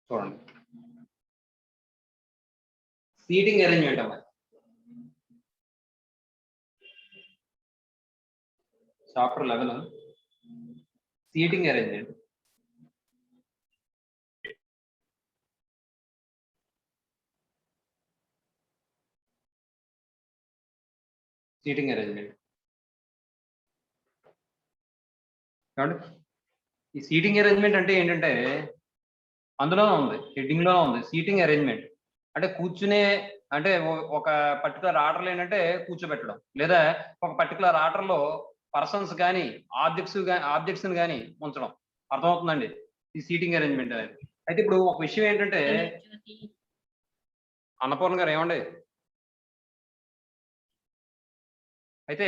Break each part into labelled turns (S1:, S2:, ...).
S1: చూడండి. Seating arrangement అమ్మాయి. Chapter 11 seating arrangement. Seating arrangement చూడండి. ఈ సీటింగ్ అరేంజ్మెంట్ అంటే ఏంటంటే అందులోనే ఉంది, హెడ్డింగ్లోనే ఉంది సీటింగ్ అరేంజ్మెంట్. అంటే కూర్చునే అంటే ఒక పర్టికులర్ ఆర్డర్లో ఏంటంటే కూర్చోబెట్టడం, లేదా ఒక పర్టికులర్ ఆర్డర్లో పర్సన్స్ కానీ ఆబ్జెక్ట్స్ కానీ ఉంచడం. అర్థమవుతుందండి ఈ సీటింగ్ అరేంజ్మెంట్ అనేది. అయితే ఇప్పుడు ఒక విషయం ఏంటంటే అన్నపూర్ణ గారు ఏమండి, అయితే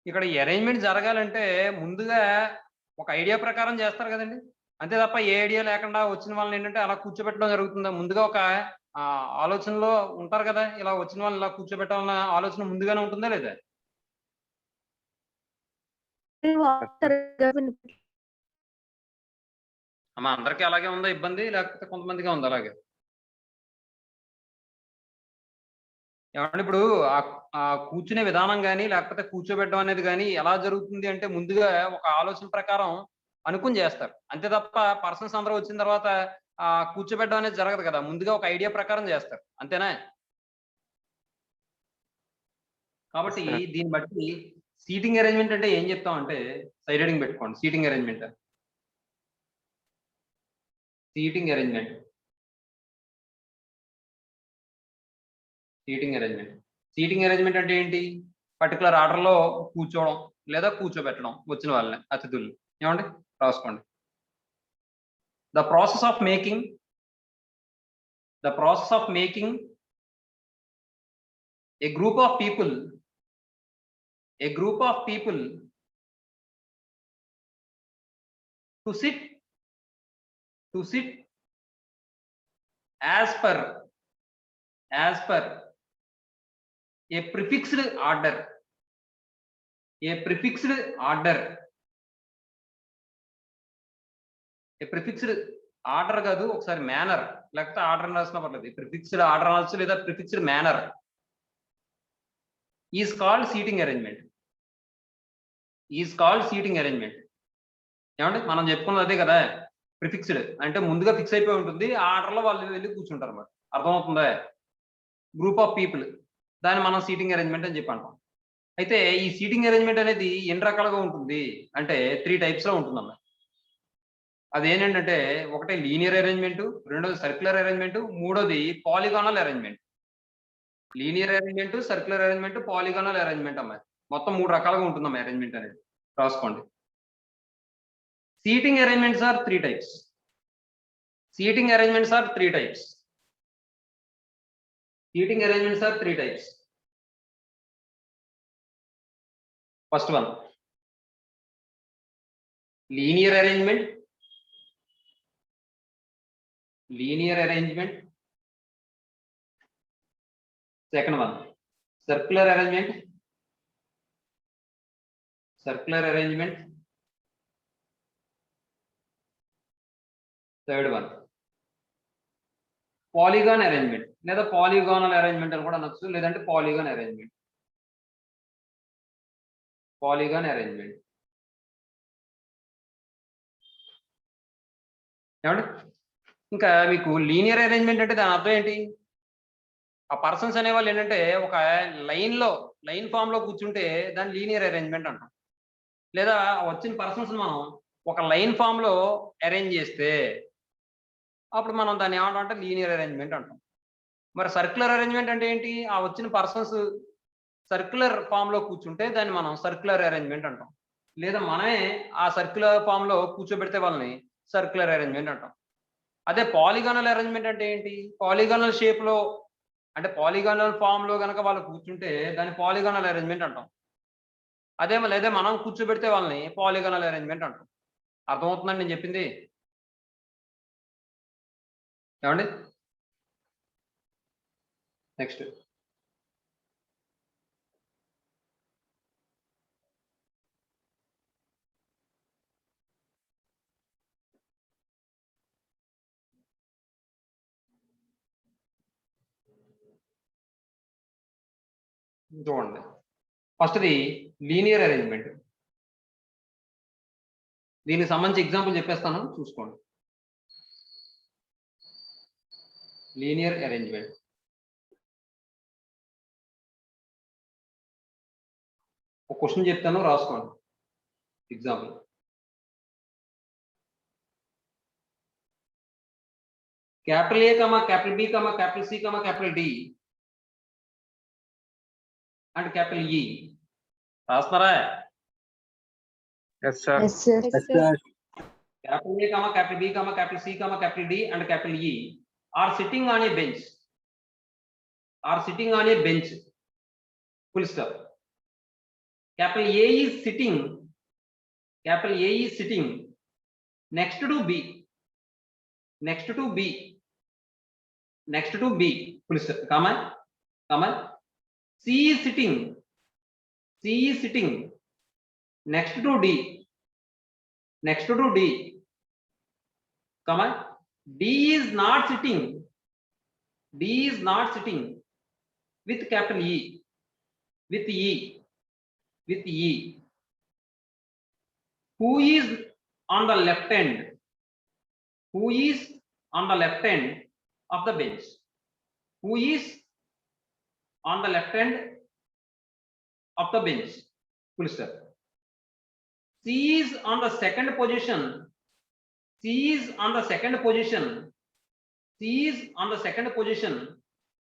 S1: ఇక్కడ ఈ అరేంజ్మెంట్ జరగాలంటే ముందుగా ఒక ఐడియా ప్రకారం చేస్తారు కదండి. అంతే తప్ప ఏ ఐడియా లేకుండా వచ్చిన వాళ్ళని ఏంటంటే అలా కూర్చోబెట్టడం జరుగుతుందా? ముందుగా ఒక ఆలోచనలో ఉంటారు కదా, ఇలా వచ్చిన వాళ్ళని ఇలా కూర్చోబెట్టాలన్న ఆలోచన ముందుగానే ఉంటుందా లేదా? అమ్మా అందరికీ అలాగే ఉందా ఇబ్బంది, లేకపోతే కొంతమందిగా ఉందా అలాగే? ఏమంటే ఇప్పుడు ఆ కూర్చునే విధానం కానీ లేకపోతే కూర్చోబెట్టడం అనేది కానీ ఎలా జరుగుతుంది అంటే ముందుగా ఒక ఆలోచన ప్రకారం అనుకుని చేస్తారు. అంతే తప్ప పర్సన్స్ అందరూ వచ్చిన తర్వాత కూర్చోబెట్టడం అనేది జరగదు కదా, ముందుగా ఒక ఐడియా ప్రకారం చేస్తారు. అంతేనా? కాబట్టి దీన్ని బట్టి సీటింగ్ అరేంజ్మెంట్ అంటే ఏం చెప్తామంటే సైడ్ హెడింగ్ పెట్టుకోండి. Seating arrangement. Seating arrangement. Seating arrangement. Seating arrangement అంటే ఏంటి? పర్టికులర్ ఆర్డర్‌లో కూర్చోవడం లేదా కూర్చోబెట్టడం వచ్చిన వాళ్ళని, అతిథుల్ని. ఏమండి? రాసుకోండి. The process of making a group of people to sit as per a prefixed order. A prefixed కాదు, ఒకసారి మేనర్ లేకపోతే ఆర్డర్ రాసినా పర్లేదు. ప్రిఫిక్స్డ్ ఆర్డర్ అనొచ్చు లేదా prefixed manner is called seating arrangement. ఏమంటే మనం చెప్పుకున్నది అదే కదా, ప్రిఫిక్స్డ్ అంటే ముందుగా ఫిక్స్ అయిపోయి ఉంటుంది, ఆ ఆర్డర్లో వాళ్ళు వెళ్ళి కూర్చుంటారు అన్నమాట. అర్థమవుతుందా? గ్రూప్ ఆఫ్ పీపుల్, దాన్ని మనం సీటింగ్ అరేంజ్మెంట్ అని చెప్పి అంటాం. అయితే ఈ సీటింగ్ అరేంజ్మెంట్ అనేది ఎన్ని రకాలుగా ఉంటుంది అంటే 3 టైప్స్ లో ఉంటుందన్నమాట. అదేంటంటే ఒకటి లీనియర్ అరేంజ్మెంట్, రెండోది సర్క్యులర్ అరేంజ్మెంట్, మూడోది polygonal arrangement. Linear arrangement, circular arrangement, polygonal arrangement అమ్మాయి. మొత్తం 3 రకాలుగా ఉంటుందమ్మా అరేంజ్మెంట్ అనేది. రాసుకోండి. Seating arrangements are 3 types. Seating arrangements are 3 types. Seating arrangements are 3 types. First one, linear arrangement. Second one, circular arrangement. Third one, polygon arrangement లేదా polygonal arrangement అని కూడా అనొచ్చు, లేదంటే polygon arrangement. ఏమండి? ఇంకా మీకు లీనియర్ అరేంజ్మెంట్ అంటే దాని అర్థం ఏంటి? ఆ పర్సన్స్ అనేవాళ్ళు ఏంటంటే ఒక లైన్ ఫామ్ లో కూర్చుంటే దాన్ని లీనియర్ అరేంజ్మెంట్ అంటాం. లేదా వచ్చిన పర్సన్స్ మనం ఒక లైన్ ఫామ్ లో అరేంజ్ చేస్తే అప్పుడు మనం దాన్ని ఏమంటాం అంటే లీనియర్ అరేంజ్మెంట్ అంటాం. మరి సర్క్యులర్ అరేంజ్మెంట్ అంటే ఏంటి? ఆ వచ్చిన పర్సన్స్ సర్క్యులర్ ఫామ్ లో కూర్చుంటే దాన్ని మనం సర్క్యులర్ అరేంజ్మెంట్ అంటాం. లేదా మనమే ఆ సర్క్యులర్ ఫామ్ లో కూర్చోబెడితే వాళ్ళని సర్క్యులర్ అరేంజ్మెంట్ అంటాం. అదే పాలిగానల్ అరేంజ్మెంట్ అంటే ఏంటి? పాలిగానల్ షేప్ లో అంటే పాలిగానల్ ఫామ్ లో గనక వాళ్ళు కూర్చుంటే దాన్ని పాలిగానల్ అరేంజ్మెంట్ అంటాం. లేదా మనం కూర్చోబెడితే వాళ్ళని పాలిగానల్ అరేంజ్మెంట్ అంటాం. అర్థమవుతుందండి నేను చెప్పింది? ఏమండి? నెక్స్ట్ చూడండి, ఫస్ట్ది లీనియర్ అరేంజ్మెంట్. దీనికి సంబంధించి ఎగ్జాంపుల్ చెప్పేస్తాను, చూసుకోండి. Linear arrangement. ఒక క్వశ్చన్ చెప్తాను, రాసుకోండి. Example, capital A comma capital B comma capital C comma capital D and capital E. రాస్తున్నారా?
S2: Yes, sir.
S3: Yes, sir.
S4: Yes, sir.
S1: Capital A, comma, capital B, comma, capital C, comma, capital D, and capital E are sitting on a bench. Are sitting on a bench. Full stop. Capital A is sitting. Capital A is sitting next to B. Next to B. Next to B. Full stop. Comma. Comma. C is sitting. C is sitting next to D. Next to D. Comma, D is not sitting. D is not sitting with capital E. With E. With E. Who is on the left hand? Who is on the left hand of the bench? Who is on the left hand of the bench? Full stop. C is on the second position. C is on the second position. C is on the second position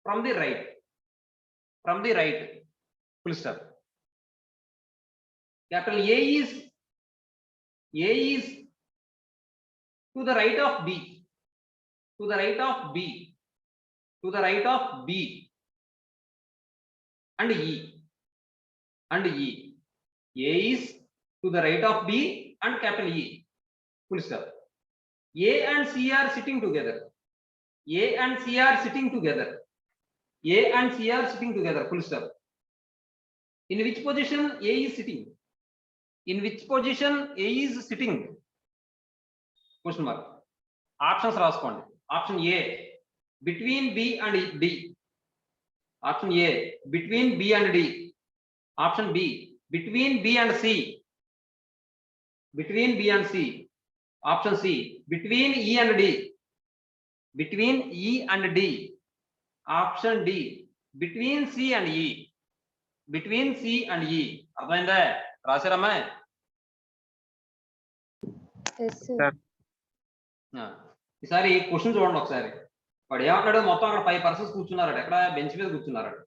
S1: from the right. From the right. Full stop. Capital A is to the right of B. To the right of B. To the right of B. And E. And E. A is to the right of B and capital E. Full stop. A and C are sitting together. A and C are sitting together. A and C are sitting together. Full stop. In which position A is sitting? In which position A is sitting? Question mark. Options రాసుకోండి. Option A, between B and D. Option A, between B and D. Option B, between B and C. Between B and C. Option C, between E and D. Between E and D. Option D, between C and E. Between C and E. అర్థమైందా? రాశారమ్మా?
S3: Yes, sir.
S1: ఈసారి question చూడండి ఒకసారి. వాడు ఏమంటాడు, మొత్తం అక్కడ 5 persons కూర్చున్నారట, ఎక్కడ bench మీద కూర్చున్నారట.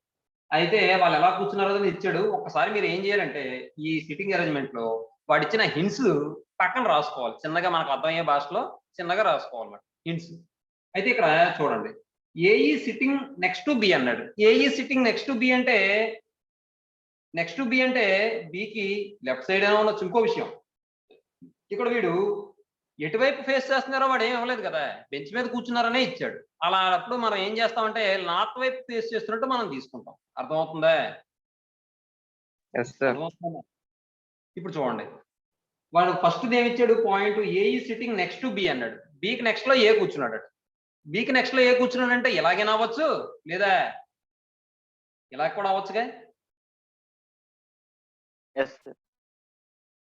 S1: అయితే వాళ్ళు ఎలా కూర్చున్నారో ఇచ్చాడు. ఒక్కసారి మీరు ఏం చేయాలంటే ఈ సిట్టింగ్ అరేంజ్మెంట్ లో వాడు ఇచ్చిన హింట్స్ పక్కన రాసుకోవాలి, చిన్నగా మనకు అర్థమయ్యే భాషలో చిన్నగా రాసుకోవాలి హింట్స్. అయితే ఇక్కడ చూడండి, A is sitting next to B అన్నాడు. A is sitting next to B అంటే నెక్స్ట్ టు బి అంటే బికి లెఫ్ట్ సైడ్ ఏమో ఉండొచ్చు. ఇంకో విషయం, ఇక్కడ వీడు ఎటువైపు ఫేస్ చేస్తున్నారో వాడు ఏం ఇవ్వలేదు కదా, బెంచ్ మీద కూర్చున్నారనే ఇచ్చాడు. అలా అప్పుడు మనం ఏం చేస్తామంటే నార్త్ వైపు ఫేస్ చేస్తున్నట్టు మనం తీసుకుంటాం. అర్థమవుతుందా? ఇప్పుడు చూడండి, వాడు ఫస్ట్ ఏమి ఇచ్చాడు point, AE sitting next to B అన్నాడు. బికి నెక్స్ట్ లో ఏ కూర్చున్నాడు. బికి నెక్స్ట్ లో ఏ కూర్చున్నాడు అంటే ఇలాగైనా అవ్వచ్చు, లేదా ఇలా కూడా అవ్వచ్చుగా.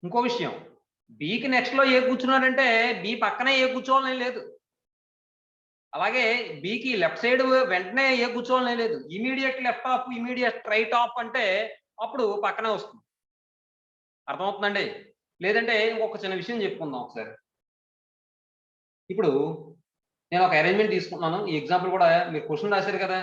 S1: ఇంకో విషయం, బికి నెక్స్ట్ లో ఏ కూర్చున్నాడంటే బి పక్కనే ఏ కూర్చోవాలని లేదు. అలాగే బికి లెఫ్ట్ సైడ్ వెంటనే ఏ కూర్చోవాలని లేదు. Immediate left of, immediate right of అంటే అప్పుడు పక్కనే వస్తుంది. అర్థమవుతుందండి? లేదంటే ఇంకొక చిన్న విషయం చెప్పుకుందాం ఒకసారి. ఇప్పుడు నేను ఒక అరేంజ్మెంట్ తీసుకుంటున్నాను. ఈ ఎగ్జాంపుల్ కూడా మీరు క్వశ్చన్ రాశారు కదా.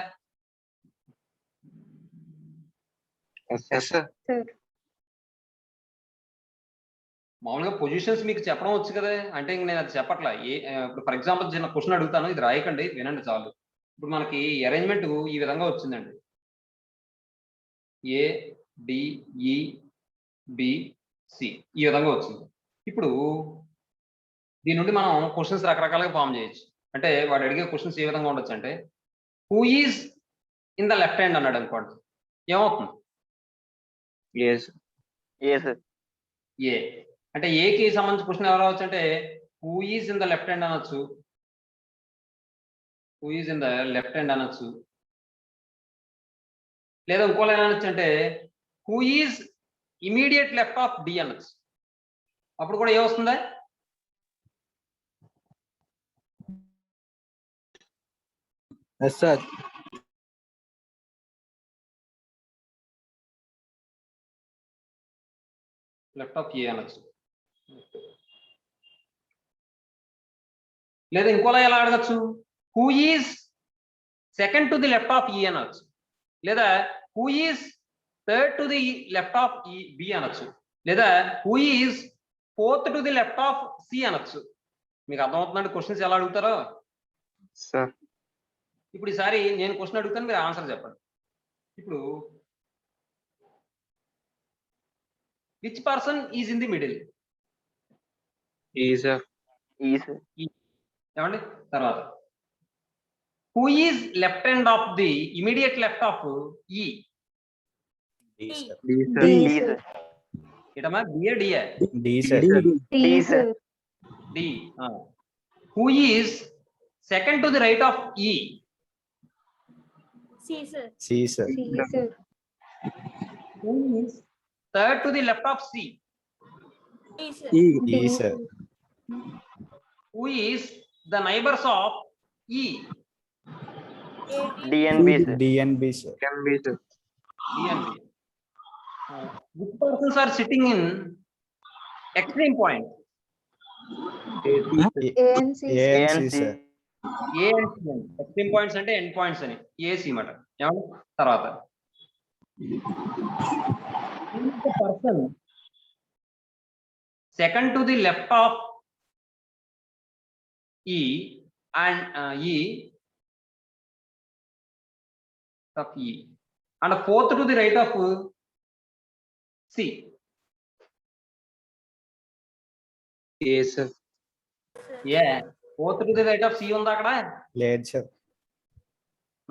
S1: మామూలుగా పొజిషన్స్ మీకు చెప్పడం వచ్చు కదా, అంటే ఇంక నేను అది చెప్పట్లా. ఇప్పుడు ఫర్ ఎగ్జాంపుల్ చిన్న క్వశ్చన్ అడుగుతాను, ఇది రాయకండి, వినండి చాలు. ఇప్పుడు మనకి అరేంజ్మెంట్ ఈ విధంగా వచ్చిందండి. ఏ డిఈ బి సి ఈ విధంగా వచ్చింది. ఇప్పుడు దీని నుండి మనం క్వశ్చన్స్ రకరకాలుగా ఫామ్ చేయొచ్చు. అంటే వాడు అడిగే క్వశ్చన్స్ ఏ విధంగా ఉండొచ్చు అంటే, who is in the left hand అన్నాడు అనుకోండి, ఏమవుతుంది? ఏ అంటే ఏకి సంబంధించిన క్వశ్చన్ ఎవరు అవచ్చు అంటే who is in the left hand అనొచ్చు, who is in the left hand అనొచ్చు. లేదా ఇంకోలా అనొచ్చు అంటే who is immediate left of D అనొచ్చు. అప్పుడు కూడా ఏమొస్తుందా?
S3: Yes, sir.
S1: Left of A అనొచ్చు. లేదా ఇంకోలా ఎలా అడగచ్చు? Who is second to the left of E అనొచ్చు. లేదా who is third to the left of E B అనొచ్చు. లేదా who is fourth to the left of C అనొచ్చు. మీకు అర్థమవుతుందండి క్వశ్చన్స్ ఎలా అడుగుతారో?
S2: సార్
S1: ఇప్పుడు ఈసారి నేను క్వశ్చన్ అడుగుతాను, మీరు ఆన్సర్ చెప్పండి. ఇప్పుడు which person is in the middle?
S2: E sir
S1: ఏమండి? తర్వాత who is left hand of the immediate left of E?
S3: D, sir.
S2: D sir
S1: ఇటమా బిఏ డిఏ?
S3: D, sir.
S1: D. Who is second to the right of E?
S4: C, sir.
S3: C, sir.
S1: Who is third to the left of C?
S4: D, sir.
S3: E, sir.
S1: Who is the neighbours of E?
S4: D,
S3: D and B, sir.
S2: Can be sir
S1: D and B. Which persons are sitting in extreme point?
S3: A and C, sir.
S1: A and C. Extreme points అంటే end points అని AC మాట. ఏమండి? తర్వాత who is the person second to the left of E and E of E and fourth to the right of C?
S2: A sir
S1: A fourth to the right of C ఉందా అక్కడ?
S3: లేదు, sir.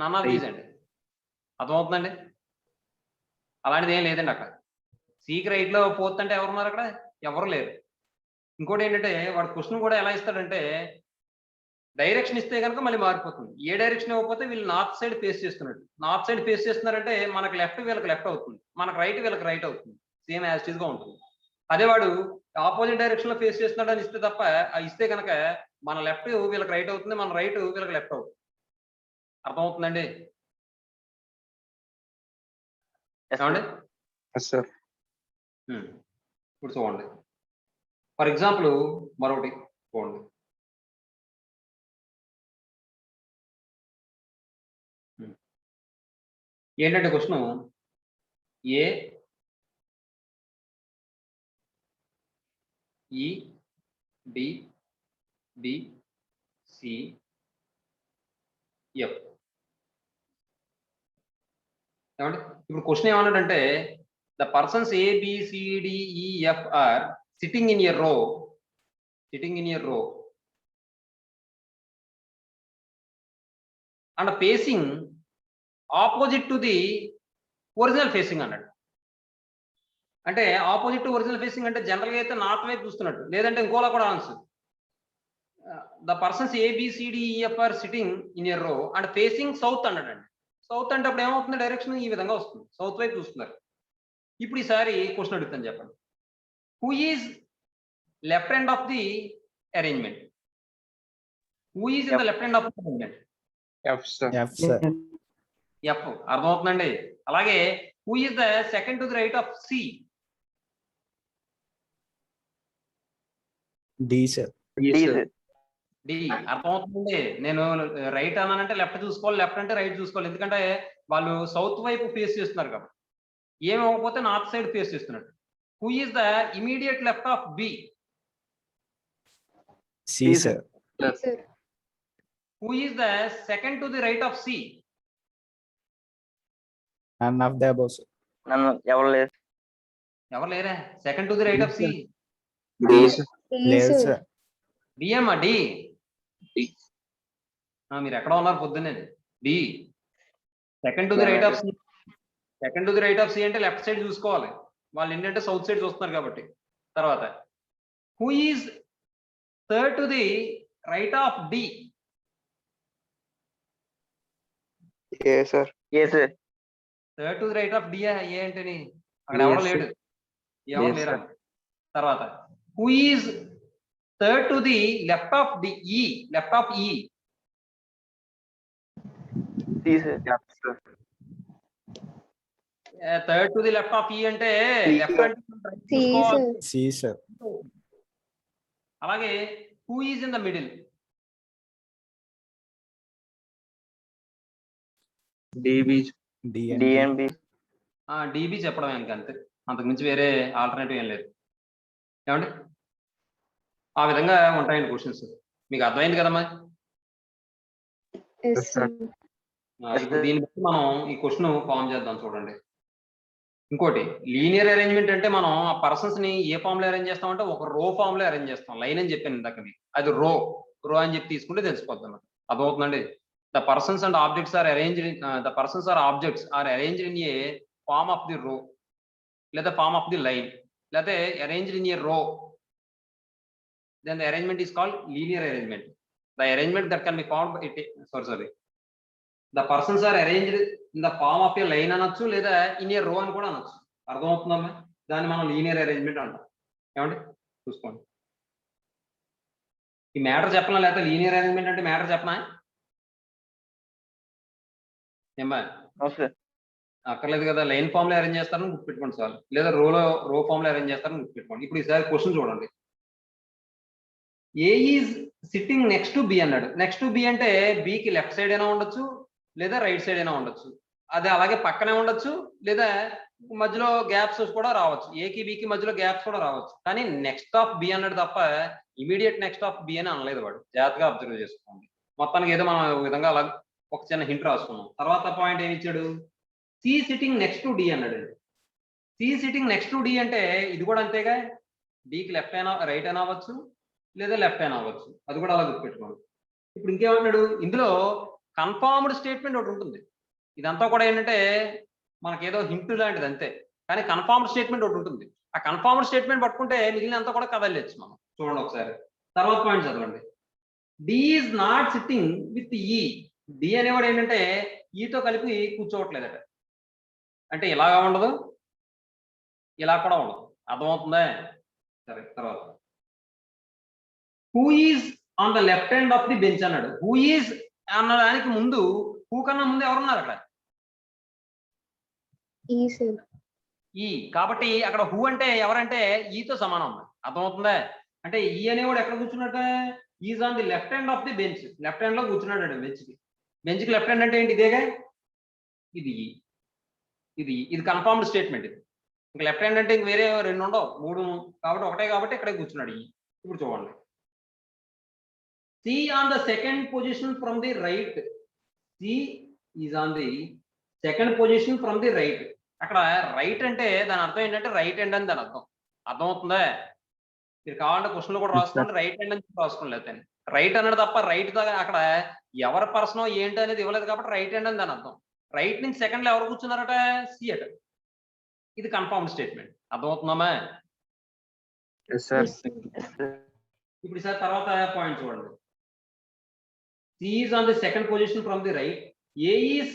S1: None of these అండి. అర్థమవుతుందండి? అలాంటిది ఏం లేదండి అక్కడ. సికి రైట్ లో ఫోర్త్ అంటే ఎవరున్నారు అక్కడ? ఎవరు లేరు. ఇంకోటి ఏంటంటే వాడు క్వశ్చన్ కూడా ఎలా ఇస్తాడంటే డైరెక్షన్ ఇస్తే కనుక మళ్ళీ మారిపోతుంది. ఏ డైరెక్షన్ ఇవ్వకపోతే వీళ్ళు నార్త్ సైడ్ ఫేస్ చేస్తున్నట్టు. నార్త్ సైడ్ ఫేస్ చేస్తున్నారంటే మనకు లెఫ్ట్ వీళ్ళకి లెఫ్ట్ అవుతుంది, మనకు రైట్ వీళ్ళకి రైట్ అవుతుంది. సేమ్ యాజ్ ఇట్ గా ఉంటుంది. అదే వాడు ఆపోజిట్ డైరెక్షన్ లో ఫేస్ చేస్తున్నాడు అని ఇస్తే తప్ప ఇస్తే కనుక మన లెఫ్ట్ వీళ్ళకి రైట్ అవుతుంది, మన రైట్ వీళ్ళకి లెఫ్ట్ అవుతుంది. అర్థమవుతుందండి? ఏమండి?
S2: సార్
S1: ఇప్పుడు చూడండి, ఫర్ ఎగ్జాంపుల్ మరొకటి చూడండి. ఏంటంటే క్వశ్చన్ ఏ ఈ డి బి సి ఎఫ్. ఏమండి? ఇప్పుడు క్వశ్చన్ ఏమన్నాడంటే the persons A B C D E F are sitting in a row and facing opposite to the original facing అన్నాడు. అంటే ఆపోజిట్ టు ఒరిజినల్ ఫేసింగ్ అంటే జనరల్ గా అయితే నార్త్ వైపు చూస్తున్నట్టు, లేదంటే ఇంకోలా కూడా answer. The persons A B C D E F are sitting in a row and facing south అన్నాడండి. సౌత్ అంటే అప్పుడు ఏమవుతుంది? డైరెక్షన్ ఈ విధంగా వస్తుంది, సౌత్ వైపు చూస్తున్నారు. ఇప్పుడు ఈసారి క్వశ్చన్ అడుగుతాను, చెప్పండి. Who is left hand of the arrangement? Who is in the left hand of the arrangement?
S2: F sir
S3: F, sir.
S1: F. అర్థమవుతుందండి? అలాగే who is the second to the right of C?
S3: D, sir.
S1: D. అర్థమవుతుంది? నేను right అన్నానంటే left చూసుకోవాలి, left అంటే right చూసుకోవాలి. ఎందుకంటే వాళ్ళు సౌత్ వైపు ఫేస్ చేస్తున్నారు కాబట్టి. ఏమి అవ్వకపోతే నార్త్ సైడ్ ఫేస్ చేస్తున్నట్టు. Who is the immediate left of B?
S3: C, sir.
S1: Who is the second to the right of C?
S3: None of the above, sir.
S1: ఎవరు లేరా? Second to the right of C?
S2: D sir
S3: లేదు, sir.
S1: D అమ్మా, D. మీరు ఎక్కడ ఉన్నారు పొద్దున్నే? D. Second to the right of C. Second to the right of C అంటే left side చూసుకోవాలి. వాళ్ళు ఏంటంటే సౌత్ సైడ్ చూస్తున్నారు కాబట్టి. తర్వాత who is third to the right of D?
S2: A sir
S1: third to the right of D A ఏంటని అక్కడ ఎవడో
S2: Yes,
S1: లేడు, ఎవరు
S2: Yes,
S1: లేరు. తర్వాత who is third to the left of the E, left of E,
S2: C, sir. F, sir.
S1: Third to the left of E అంటే
S2: C,
S1: left
S2: sir.
S1: అంటే right
S4: C,
S1: చూసుకోవాలి.
S4: sir.
S3: C sir.
S1: అలాగే who is in the middle,
S2: DB.
S3: DNB.
S1: DB చెప్పడం అంతే, అంతకు మించి వేరే alternative ఏం లేదు. ఏమండి ఆ విధంగా ఉంటాయండి క్వశ్చన్స్. మీకు అర్థమైంది కదమ్మా?
S4: Yes,
S2: Yes, sir.
S4: sir.
S1: ఇప్పుడు దీన్ని బట్టి మనం ఈ క్వశ్చన్ ఫామ్ చేద్దాం చూడండి. ఇంకోటి లీనియర్ అరేంజ్మెంట్ అంటే మనం ఆ పర్సన్స్ ని ఏ ఫామ్ లో అరేంజ్ చేస్తాం అంటే ఒక రో ఫామ్ లో అరేంజ్ చేస్తాం. లైన్ అని చెప్పాను ఇందాక మీకు, అది రో అని చెప్పి తీసుకుంటే తెలిసిపోతుంది అన్నమాట. అర్థమవుతుందండి? The persons and objects are arranged the persons are objects are arranged in a form of the row, లేదా ఫార్మ్ ఆఫ్ ది లైన్, లేకపోతే arranged in a row, then the arrangement is called linear arrangement. The arrangement that can be found the persons are arranged in the form of a line అనొచ్చు, లేదా in a row అని కూడా అనొచ్చు. అర్థమవుతుందమ్మా? దాన్ని మనం linear arrangement అంటాం. ఏమండి చూసుకోండి. ఈ మ్యాటర్ చెప్పనా, లేకపోతే లీనియర్ అరేంజ్మెంట్ అంటే మ్యాటర్ చెప్పనా? ఏమ్మా అక్కర్లేదు కదా, లైన్ ఫామ్ లో అరేంజ్ చేస్తారని గుర్తుపెట్టుకోండి సార్, లేదా రో ఫామ్ లో అరేంజ్ చేస్తారని గుర్తుపెట్టుకోండి. ఇప్పుడు ఈసారి క్వశ్చన్ చూడండి. A is sitting next to B అన్నాడు. నెక్స్ట్ టు బి అంటే బికి లెఫ్ట్ సైడ్ అయినా ఉండొచ్చు, లేదా రైట్ సైడ్ అయినా ఉండొచ్చు. అది అలాగే పక్కనే ఉండొచ్చు, లేదా మధ్యలో గ్యాప్స్ కూడా రావచ్చు. ఏకి బికి మధ్యలో గ్యాప్స్ కూడా రావచ్చు. కానీ నెక్స్ట్ ఆఫ్ బి అన్నాడు తప్ప ఇమీడియట్ నెక్స్ట్ ఆఫ్ బి అని అనలేదు వాడు. జాగ్రత్తగా అబ్జర్వ్ చేసుకోండి. మొత్తానికి ఏదో మనం ఈ విధంగా అలా ఒక చిన్న హింట్ రాసుకున్నాం. తర్వాత పాయింట్ ఏమి ఇచ్చాడు? C sitting next to D అన్నాడు. C sitting next to D అంటే ఇది కూడా అంతేగా, డికి లెఫ్ట్ అయినా రైట్ అయినా అవ్వచ్చు, లేదా లెఫ్ట్ అయినా అవ్వచ్చు. అది కూడా అలా గుర్తుపెట్టుకోండి. ఇప్పుడు ఇంకేమన్నాడు? ఇందులో కన్ఫర్మ్డ్ స్టేట్మెంట్ ఒకటి ఉంటుంది. ఇదంతా కూడా ఏంటంటే మనకేదో హింట్ లాంటిది అంతే, కానీ కన్ఫర్మ్డ్ స్టేట్మెంట్ ఒకటి ఉంటుంది. ఆ కన్ఫర్మ్డ్ స్టేట్మెంట్ పట్టుకుంటే మిగిలిన అంతా కూడా కదలచ్చు మనం. చూడండి ఒకసారి తర్వాత పాయింట్ చదవండి. D is not sitting with E. D అనేవాడు ఏంటంటే ఈతో కలిపి కూర్చోవట్లేదట. అంటే ఇలాగా ఉండదు, ఇలా కూడా ఉండదు. అర్థమవుతుందా? సరే తర్వాత who is on the left hand of the bench అన్నాడు. హూ ఈజ్ అన్నదానికి ముందు హూ కన్నా ముందు ఎవరున్నారు అక్కడ?
S4: E, sir.
S1: ఈ. కాబట్టి అక్కడ హూ అంటే ఎవరంటే ఈతో సమానం. అర్థమవుతుందా? అంటే ఈ అనేవాడు ఎక్కడ కూర్చున్నట్ట? Is on the left hand of the bench. Left hand లో కూర్చున్నాడు బెంచ్కి లెఫ్ట్ హ్యాండ్ అంటే ఏంటి? ఇదేగా, ఇది ఇది కన్ఫర్మ్డ్ స్టేట్మెంట్. ఇది ఇంకా లెఫ్ట్ హ్యాండ్ అంటే ఇంక వేరే రెండు ఉండవు, మూడు కాబట్టి ఒకటే, కాబట్టి ఇక్కడే కూర్చున్నాడు. ఇప్పుడు చూడండి. C on the second position from the right. C is on the second position from the right. అక్కడ రైట్ అంటే దాని అర్థం ఏంటంటే రైట్ హ్యాండ్ అని దాని అర్థం. అర్థమవుతుందా? మీరు కావాలంటే క్వశ్చన్లో కూడా రాసుకోండి, రైట్ హ్యాండ్ అని రాసుకోండి. లేకపోతే రైట్ అన్నాడు తప్ప రైట్ అక్కడ ఎవరి పర్సనో ఏంటి అనేది ఇవ్వలేదు, కాబట్టి రైట్ హ్యాండ్ అని దాని అర్థం. రైట్ నుంచి సెకండ్ లో ఎవరు కూర్చున్నారట? సి అట. ఇది కన్ఫర్మ్ స్టేట్మెంట్. అర్థమవుతుందమ్మా?
S2: Yes, sir.
S4: Yes, sir.
S1: ఇప్పుడు సార్ తర్వాత పాయింట్ చూడండి. C is on the second position from the right. A is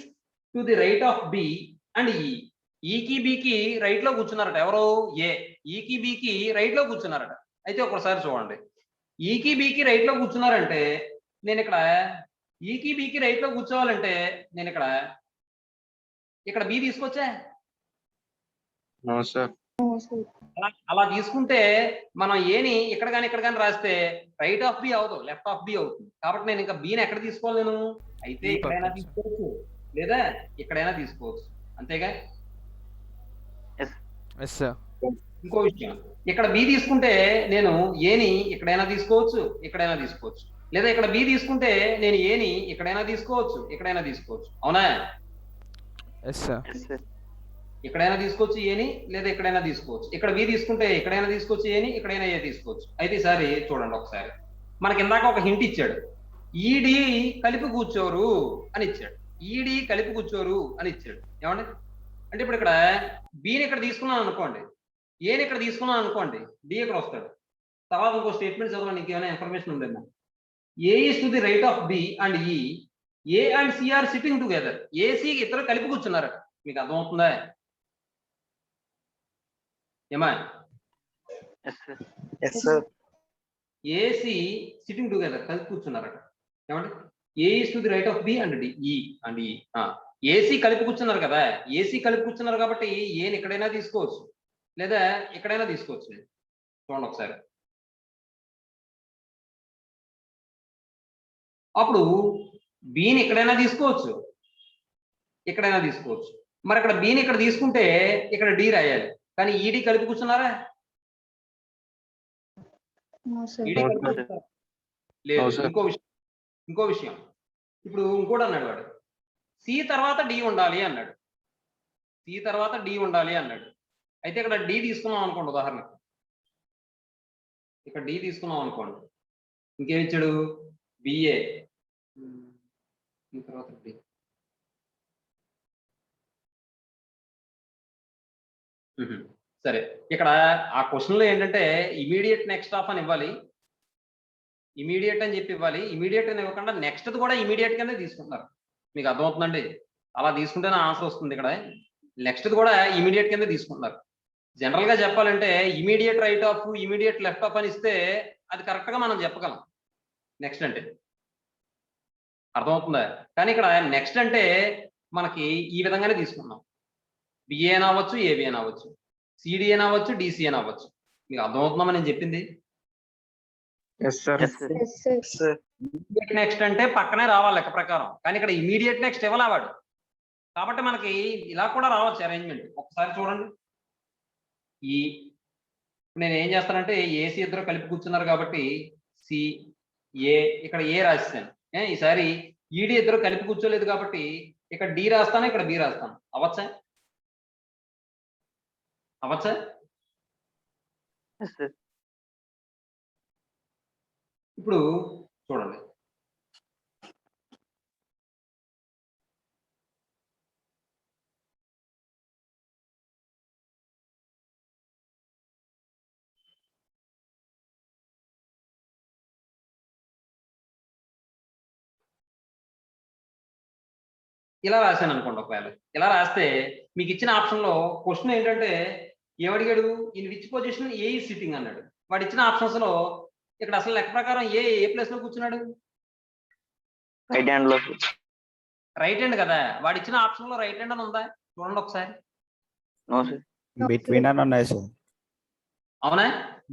S1: to the right of B and E. ఈకి బికి రైట్ లో కూర్చున్నారట. ఎవరు? ఏ. ఈకి బికి రైట్ లో కూర్చున్నారట. అయితే ఒకసారి చూడండి, ఈకి బికి రైట్ లో కూర్చున్నారంటే నేను ఇక్కడ ఈకి బికి రైట్ లో కూర్చోవాలంటే నేను ఇక్కడ బి తీసుకొచ్చా?
S2: No, sir.
S4: No, sir.
S1: అలా తీసుకుంటే మనం ఏని ఇక్కడ కానీ రాస్తే రైట్ ఆఫ్ బి అవదు, లెఫ్ట్ ఆఫ్ బి అవుతుంది. కాబట్టి నేను ఇంకా బిని ఎక్కడ తీసుకోవాలి? నేను అయితే ఇక్కడైనా తీసుకోవచ్చు, లేదా ఇక్కడైనా తీసుకోవచ్చు. అంతేగా? ఇంకో విషయం, ఇక్కడ బి తీసుకుంటే నేను ఏని ఇక్కడైనా తీసుకోవచ్చు, ఇక్కడైనా తీసుకోవచ్చు, లేదా ఇక్కడ బి తీసుకుంటే నేను ఏని ఇక్కడైనా తీసుకోవచ్చు, ఇక్కడైనా తీసుకోవచ్చు. అవునా? ఇక్కడైనా తీసుకోవచ్చు ఏని, లేదా ఇక్కడైనా తీసుకోవచ్చు. ఇక్కడ బి తీసుకుంటే ఇక్కడైనా తీసుకోవచ్చు ఏని, ఇక్కడైనా ఏ తీసుకోవచ్చు. అయితే ఈసారి చూడండి ఒకసారి, మనకి ఇందాక ఒక హింట్ ఇచ్చాడు. ఈడి కలిపి కూర్చోరు అని ఇచ్చాడు. ఈడి కలిపి కూర్చోరు అని ఇచ్చాడు. ఏమండి అంటే ఇప్పుడు ఇక్కడ బిని ఇక్కడ తీసుకున్నాను అనుకోండి, ఏని ఇక్కడ తీసుకున్నాను అనుకోండి, డి ఇక్కడ వస్తాడు. తర్వాత ఇంకో స్టేట్మెంట్ చదవండి, నీకు ఏమైనా ఇన్ఫర్మేషన్ ఉందేమో. A is to the right of B and E. A and C are sitting together. A C ఇద్దరు కలిపి కూర్చున్నారు. మీకు అర్థమవుతుందా? ఏమా
S2: yes sir.
S3: Yes sir.
S1: A C sitting together కలిసి కూర్చున్నారట. ఏమంటే A is to the right of B and D, E and E. A C కలిపి కూర్చున్నారు కదా, ఏసీ కలిపి కూర్చున్నారు కాబట్టి ఏని ఎక్కడైనా తీసుకోవచ్చు లేదా ఎక్కడైనా తీసుకోవచ్చు. చూడండి ఒకసారి. అప్పుడు బిని ఎక్కడైనా తీసుకోవచ్చు, ఎక్కడైనా తీసుకోవచ్చు. మరి అక్కడ బిని ఇక్కడ తీసుకుంటే ఇక్కడ డి రాయాలి, కానీ ఈడి కలిపి కూర్చున్నారా?
S4: No, sir.
S1: ఈడి కలిపి
S2: No, sir.
S1: కూర్చున్నారా? లేదు.
S2: No, sir.
S1: ఇంకో విషయం ఇప్పుడు ఇంకోటి అన్నాడు వాడు, సి తర్వాత డి ఉండాలి అన్నాడు. సి తర్వాత డి ఉండాలి అన్నాడు. అయితే ఇక్కడ డి తీసుకున్నాం అనుకోండి, ఉదాహరణకు ఇక్కడ డి తీసుకున్నాం అనుకోండి, ఇంకేమి ఇచ్చాడు? బిఏ తర్వాత డి. సరే, ఇక్కడ ఆ క్వశ్చన్లో ఏంటంటే ఇమీడియట్ నెక్స్ట్ ఆఫ్ అని ఇవ్వాలి, ఇమీడియట్ అని చెప్పి ఇవ్వాలి. ఇమీడియట్ అని ఇవ్వకుండా నెక్స్ట్ కూడా ఇమీడియట్ గానే తీసుకుంటున్నారు. మీకు అర్థమవుతుందండి? అలా తీసుకుంటేనే ఆన్సర్ వస్తుంది. ఇక్కడ నెక్స్ట్ కూడా ఇమీడియట్ కింద తీసుకుంటున్నారు. జనరల్ గా చెప్పాలంటే immediate right of, immediate left of అని ఇస్తే అది కరెక్ట్ గా మనం చెప్పగలం నెక్స్ట్ అంటే. అర్థమవుతుందా? కానీ ఇక్కడ నెక్స్ట్ అంటే మనకి ఈ విధంగానే తీసుకుంటున్నాం. బిఏ అని అవ్వచ్చు, ఏబి అని అవ్వచ్చు, సిడి అని అవ్వచ్చు, డిసి అని అవ్వచ్చు. మీకు అర్థమవుతుందా నేను చెప్పింది?
S2: Yes sir.
S4: Yes, sir.
S1: Immediate next అంటే పక్కనే రావాలి లెక్క ప్రకారం, కానీ ఇక్కడ ఇమీడియట్ నెక్స్ట్ ఇవ్వలేవాడు కాబట్టి మనకి ఇలా కూడా రావచ్చు అరేంజ్మెంట్. ఒకసారి చూడండి. నేను ఏం చేస్తానంటే ఏసీ ఇద్దరు కలిపి కూర్చున్నారు కాబట్టి సి ఏ, ఇక్కడ ఏ రాస్తాను. ఈసారి ఈడి ఇద్దరు కలిపి కూర్చోలేదు కాబట్టి ఇక్కడ డి రాస్తాను, ఇక్కడ బి రాస్తాను. అవ్వచ్చా? అవ్వచ్చా?
S2: Yes sir.
S1: ఇప్పుడు చూడండి. ఇలా రాశాను అనుకోండి. ఒకవేళ ఇలా రాస్తే మీకు ఇచ్చిన ఆప్షన్ లో క్వశ్చన్ ఏంటంటే ఏమడిగాడు? In which position A is sitting అన్నాడు. వాడు ఇచ్చిన ఆప్షన్స్ లో ఇక్కడ అసలు లెక్క ప్రకారం ఏ ప్లేస్ లో కూర్చున్నాడు?
S2: రైట్ హ్యాండ్ లో.
S1: రైట్ హ్యాండ్ కదా. వాడు ఇచ్చిన ఆప్షన్ లో రైట్ హ్యాండ్ అని ఉందా? చూడండి ఒకసారి.
S2: No sir.
S3: బిట్వీన్ అని ఉన్నాయి సార్.
S1: అవునా?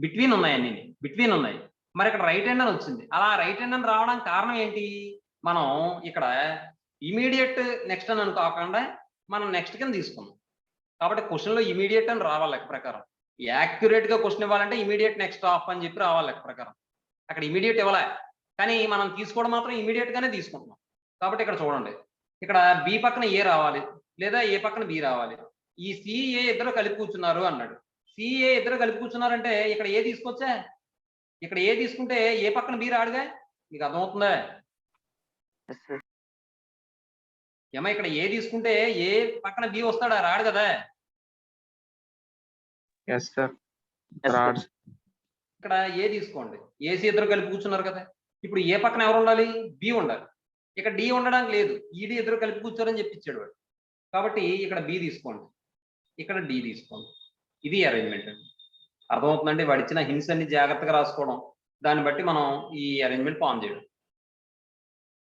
S1: బిట్వీన్ ఉన్నాయి, అన్ని బిట్వీన్ ఉన్నాయి. మరి ఇక్కడ రైట్ హ్యాండ్ అని వచ్చింది. అలా రైట్ హ్యాండ్ అని రావడానికి కారణం ఏంటి? మనం ఇక్కడ ఇమీడియట్ నెక్స్ట్ అని కాకుండా మనం నెక్స్ట్ కింద తీసుకున్నాం కాబట్టి క్వశ్చన్ లో ఇమీడియట్ అని రావాలి లెక్క ప్రకారం. యాక్యురేట్ గా క్వశ్చన్ ఇవ్వాలంటే ఇమీడియట్ నెక్స్ట్ ఆఫ్ అని చెప్పి రావాలి లెక్క ప్రకారం. అక్కడ ఇమీడియట్ ఇవ్వలే, కానీ మనం తీసుకోవడం మాత్రం ఇమీడియట్ గానే తీసుకుంటున్నాం. కాబట్టి ఇక్కడ చూడండి, ఇక్కడ బి పక్కన ఏ రావాలి లేదా ఏ పక్కన బి రావాలి. ఈ సిఏ ఇద్దరు కలిపి కూర్చున్నారు అన్నాడు. సిఏ ఇద్దరు కలిపి కూర్చున్నారంటే ఇక్కడ ఏ తీసుకొచ్చా? ఇక్కడ ఏ తీసుకుంటే ఏ పక్కన బి రాడుగా. మీకు అర్థమవుతుందా?
S2: Yes sir.
S1: ఏమో ఇక్కడ ఏ తీసుకుంటే ఏ పక్కన బి వస్తాడా? రాడు కదా.
S2: Yes sir. రాడ్.
S1: ఇక్కడ ఏ తీసుకోండి, ఏసీ ఇద్దరు కలిపి కూర్చున్నారు కదా. ఇప్పుడు ఏ పక్కన ఎవరు ఉండాలి? బి ఉండాలి. ఇక్కడ డి ఉండడానికి లేదు, ఈడి ఇద్దరు కలిపి కూర్చోరని చెప్పించాడు వాడు. కాబట్టి ఇక్కడ బి తీసుకోండి, ఇక్కడ డి తీసుకోండి. ఇది అరేంజ్మెంట్ అండి. అర్థమవుతుందండి? వాడు ఇచ్చిన హింట్స్ అన్ని జాగ్రత్తగా రాసుకోవడం, దాన్ని బట్టి మనం ఈ అరేంజ్మెంట్ ఫామ్ చేయడం.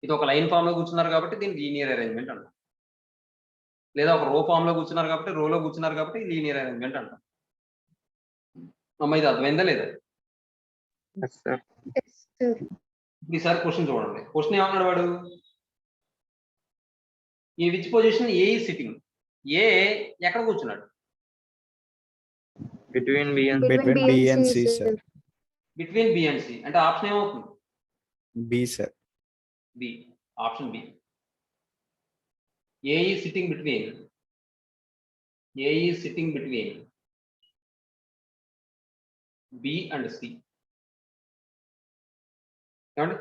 S1: ఇది ఒక లైన్ ఫామ్ లో కూర్చున్నారు కాబట్టి దీన్ని లీనియర్ అరేంజ్మెంట్ అంటాం, లేదా ఒక రో ఫామ్ లో కూర్చున్నారు కాబట్టి రోలో కూర్చున్నారు కాబట్టి లీనియర్ అరేంజ్మెంట్ అంటాం. అమ్మ ఇది అర్థమైందా లేదా?
S2: Yes sir.
S4: Yes, sir.
S1: ఇప్పుడు ఈసారి క్వశ్చన్ చూడండి. క్వశ్చన్ ఏమన్నాడు వాడు? ఈ which position A is sitting. A ఎక్కడ కూర్చున్నాడు?
S2: Between B and
S3: Between B and C, sir.
S1: Between B and C. అంటే ఆప్షన్ ఏమవుతుంది?
S3: B sir.
S1: B. Option B. A is sitting between, A is sitting between B and C. ఏమండి?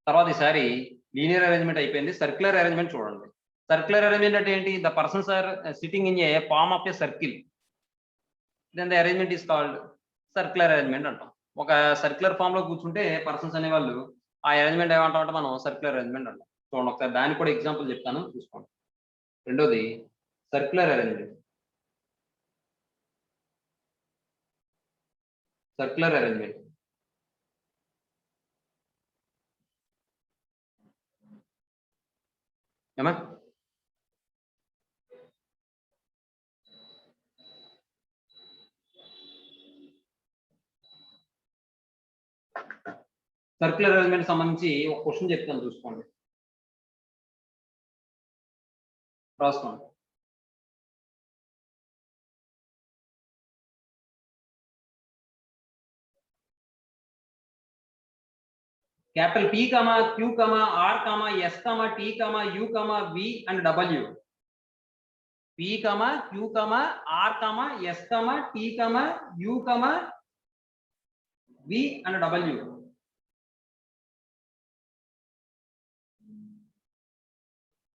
S1: తర్వాత ఈసారి linear arrangement అయిపోయింది. Circular arrangement చూడండి. Circular arrangement అంటే ఏంటి? The persons are sitting in a form of a circle, then the arrangement is called circular arrangement అంటాం. ఒక circular form లో కూర్చుంటే పర్సన్స్ అనే వాళ్ళు ఆ అరేంజ్మెంట్ ఏమంటాం అంటే మనం సర్క్యులర్ అరేంజ్మెంట్ అంటాం. చూడండి ఒకసారి దానికి కూడా ఎగ్జాంపుల్ చెప్తాను, చూసుకోండి. రెండోది Circular arrangement. Circular arrangement. ఏమా సర్క్యులర్ అరేంజ్మెంట్ సంబంధించి ఒక క్వశ్చన్ చెప్తాను చూసుకోండి, రాసుకోండి. Capital P, Q, R, S, T, U, V and W. P, Q, R, S, T, U, V and W.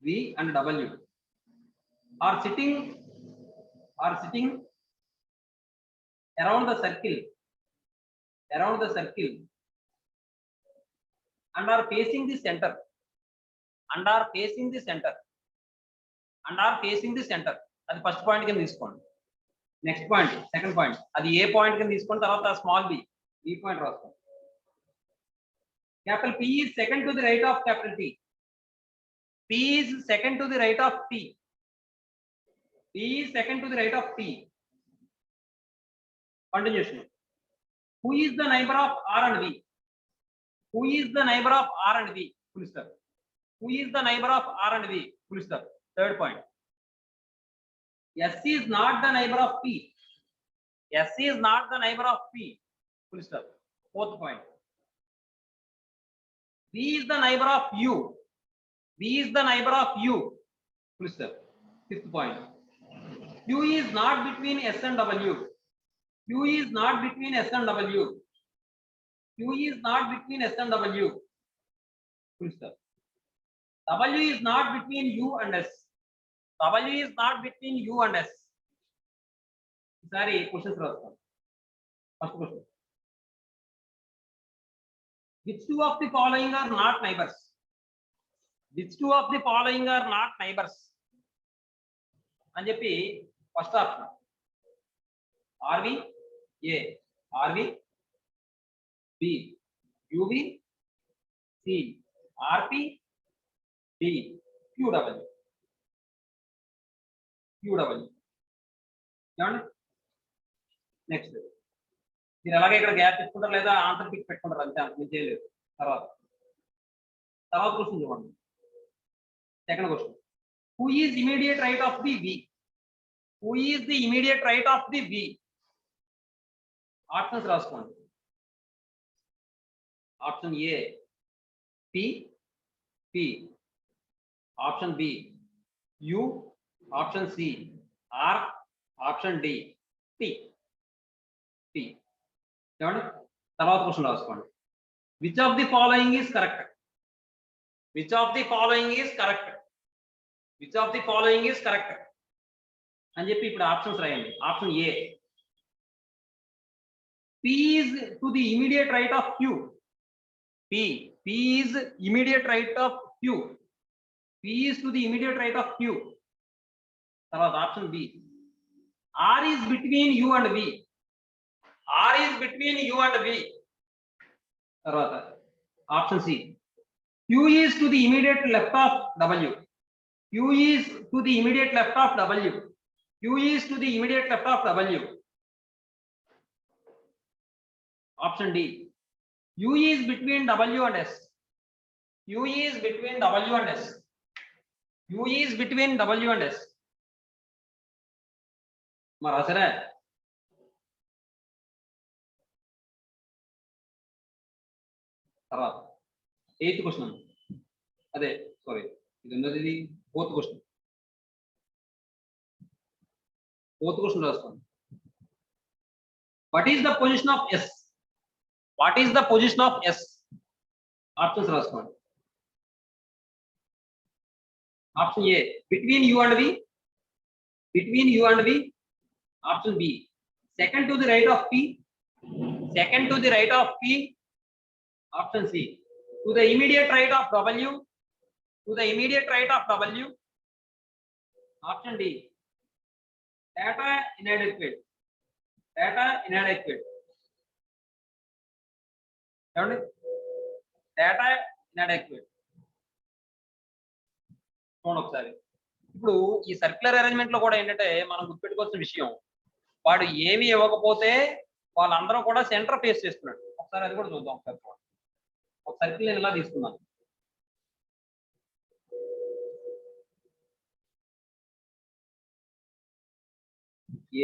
S1: V and W are sitting around the circle and are facing the center అది first point కింద తీసుకోండి. Next point second point అది ఏ point కింద తీసుకొని తర్వాత small b point రాసుకోండి. Capital P is second to the right of capital T. P is second to the right of T. P is second to the right of T. Continuation. Who is the neighbor of R and V? Who is the neighbor of R and V? Full stop. Who is the neighbor of R and V? Full stop. Third point. S is not the neighbor of P. S is not the neighbor of P. Full stop. Fourth point. B is the neighbor of U. B is the neighbor of U. Full stop. Fifth point. Q is not between S and W. Q is not between S and W. Q is not between S and W. Full stop. W is not between U and S. W is not between U and S. Sorry, questions రాస్తాను. First question. Which two of the following are not neighbors? Which two of the following are not neighbors? అని చెప్పి first option RV A, RV B, UV C, RP D, QW. ఏమండి next మీరు అలాగే ఇక్కడ gap పెట్టుకుంటారు లేదా answer pick పెట్టుకుంటారు అంతే, అంత మించి చేయలేదు. తర్వాత క్వశ్చన్ చూడండి. Second question. Who is immediate right of the V? Who is the immediate right of the V? Options రాసుకోండి. Option A P, option B U, option C R, option D T. ఏమండి తర్వాత question రాసుకోండి. Which of the following is correct? Which of the following is correct? Which of the following is correct? అని చెప్పి ఇప్పుడు options రాయండి. Option A. P is to the immediate right of Q. P is immediate right of Q. P is to the immediate right of Q. తర్వాత option B. R is between U and V. R is between U and V. తర్వాత option C. Q is to the immediate left of W. Q is to the immediate left of W. Q is to the immediate left of W. Option D. U is between W and S. U is between W and S. U is between W and S. మరి రాసారా? తర్వాత 8th question. అదే sorry ఇది ఉన్నది, ఇది 4th question. 4th question రాసుకోండి. What is the position of S? What is the position of S? Options రాసుకోండి. Option A between U and V. Between U and V. Option B second to the right of P. Second to the right of P. Option C to the immediate right of W. To the immediate right of W. Option D data inadequate. Data inadequate ఏమండి? Data inadequate చూడండి ఒకసారి. ఇప్పుడు ఈ circular arrangement లో కూడా ఏంటంటే మనం గుర్తుపెట్టుకోవాల్సిన విషయం, వాడు ఏమి ఇవ్వకపోతే వాళ్ళందరూ కూడా సెంటర్ ఫేస్ చేస్తున్నాడు. ఒకసారి అది కూడా చూద్దాం. ఒకసారి చూడండి. ఒక సర్కిల్ నేను ఇలా తీసుకున్నాను.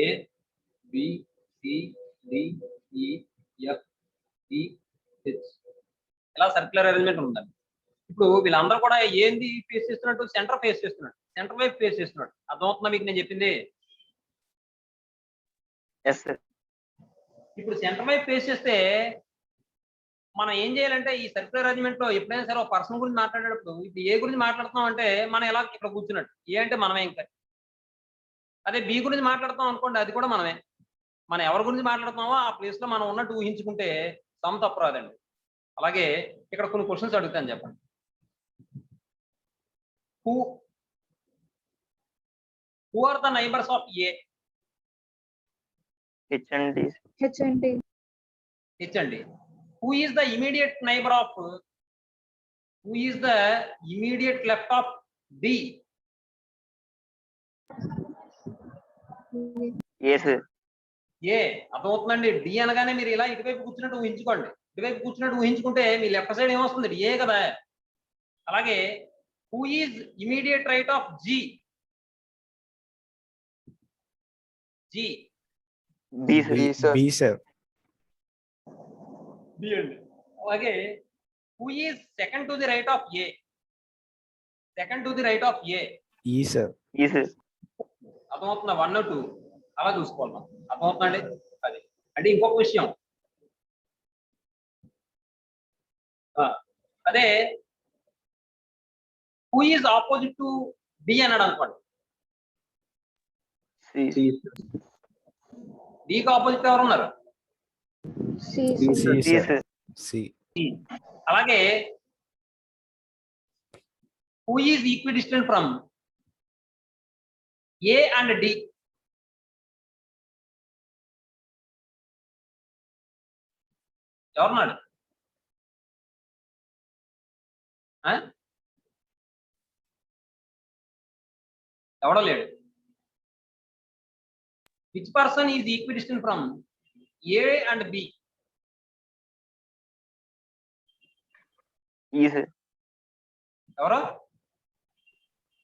S1: A B C D E F E H ఇలా సర్క్యులర్ అరేంజ్మెంట్ ఉందండి. ఇప్పుడు వీళ్ళందరూ కూడా ఏంది ఫేస్ చేస్తున్నట్టు? సెంటర్ ఫేస్ చేస్తున్నాడు, సెంటర్ వైపు ఫేస్ చేస్తున్నాడు. అర్థమవుతుందా మీకు నేను చెప్పింది?
S2: Yes sir.
S1: ఇప్పుడు సెంటర్ వైపు ఫేస్ చేస్తే మనం ఏం చేయాలంటే ఈ సర్క్యులర్ అరేంజ్మెంట్ లో ఎప్పుడైనా సరే ఒక పర్సన్ గురించి మాట్లాడేటప్పుడు ఇప్పుడు ఏ గురించి మాట్లాడుతున్నాం అంటే మనం ఎలా ఇక్కడ కూర్చున్నట్టు, ఏ అంటే మనమే. ఇంకా అదే బి గురించి మాట్లాడుతాం అనుకోండి, అది కూడా మనమే. మనం ఎవరి గురించి మాట్లాడుతున్నామో ఆ ప్లేస్ లో మనం ఉన్నట్టు ఊహించుకుంటే సమ తప్పు రాదండి. అలాగే ఇక్కడ కొన్ని క్వశ్చన్స్ అడుగుతాను, చెప్పండి. Who are the neighbours of A?
S2: H and D.
S4: H and D.
S1: H అండి. Who is the immediate neighbour of, who is the immediate left of D?
S2: A sir.
S1: A అర్థమవుతుందండి. డి అనగానే మీరు ఇలా ఇటువైపు కూర్చున్నట్టు ఊహించుకోండి. ఇటువైపు కూర్చున్నట్టు ఊహించుకుంటే మీ లెఫ్ట్ సైడ్ ఏమొస్తుంది? ఏ కదా. అలాగే who is immediate right of G? G
S2: B sir.
S3: B sir.
S1: B అండి. అలాగే who is second to the right of A? Second to the right of A?
S3: E sir.
S2: E sir.
S1: అర్థమవుతుందా? 1 2 అలా చూసుకోవాలి మనం. అర్థమవుతుందండి? అది అంటే ఇంకొక విషయం. అదే who is opposite to B అన్నాడు అనుకోండి.
S2: సి.
S1: డికి ఆపోజిట్ ఎవరు ఉన్నారు?
S4: C.
S3: C
S4: Sir.
S2: C
S3: sir.
S2: Sir.
S3: C.
S1: అలాగే who is equidistant from A and D? ఎవరున్నాడు? ఎవడో లేడు. Which person is equidistant from A and B?
S2: E sir.
S1: ఎవరో?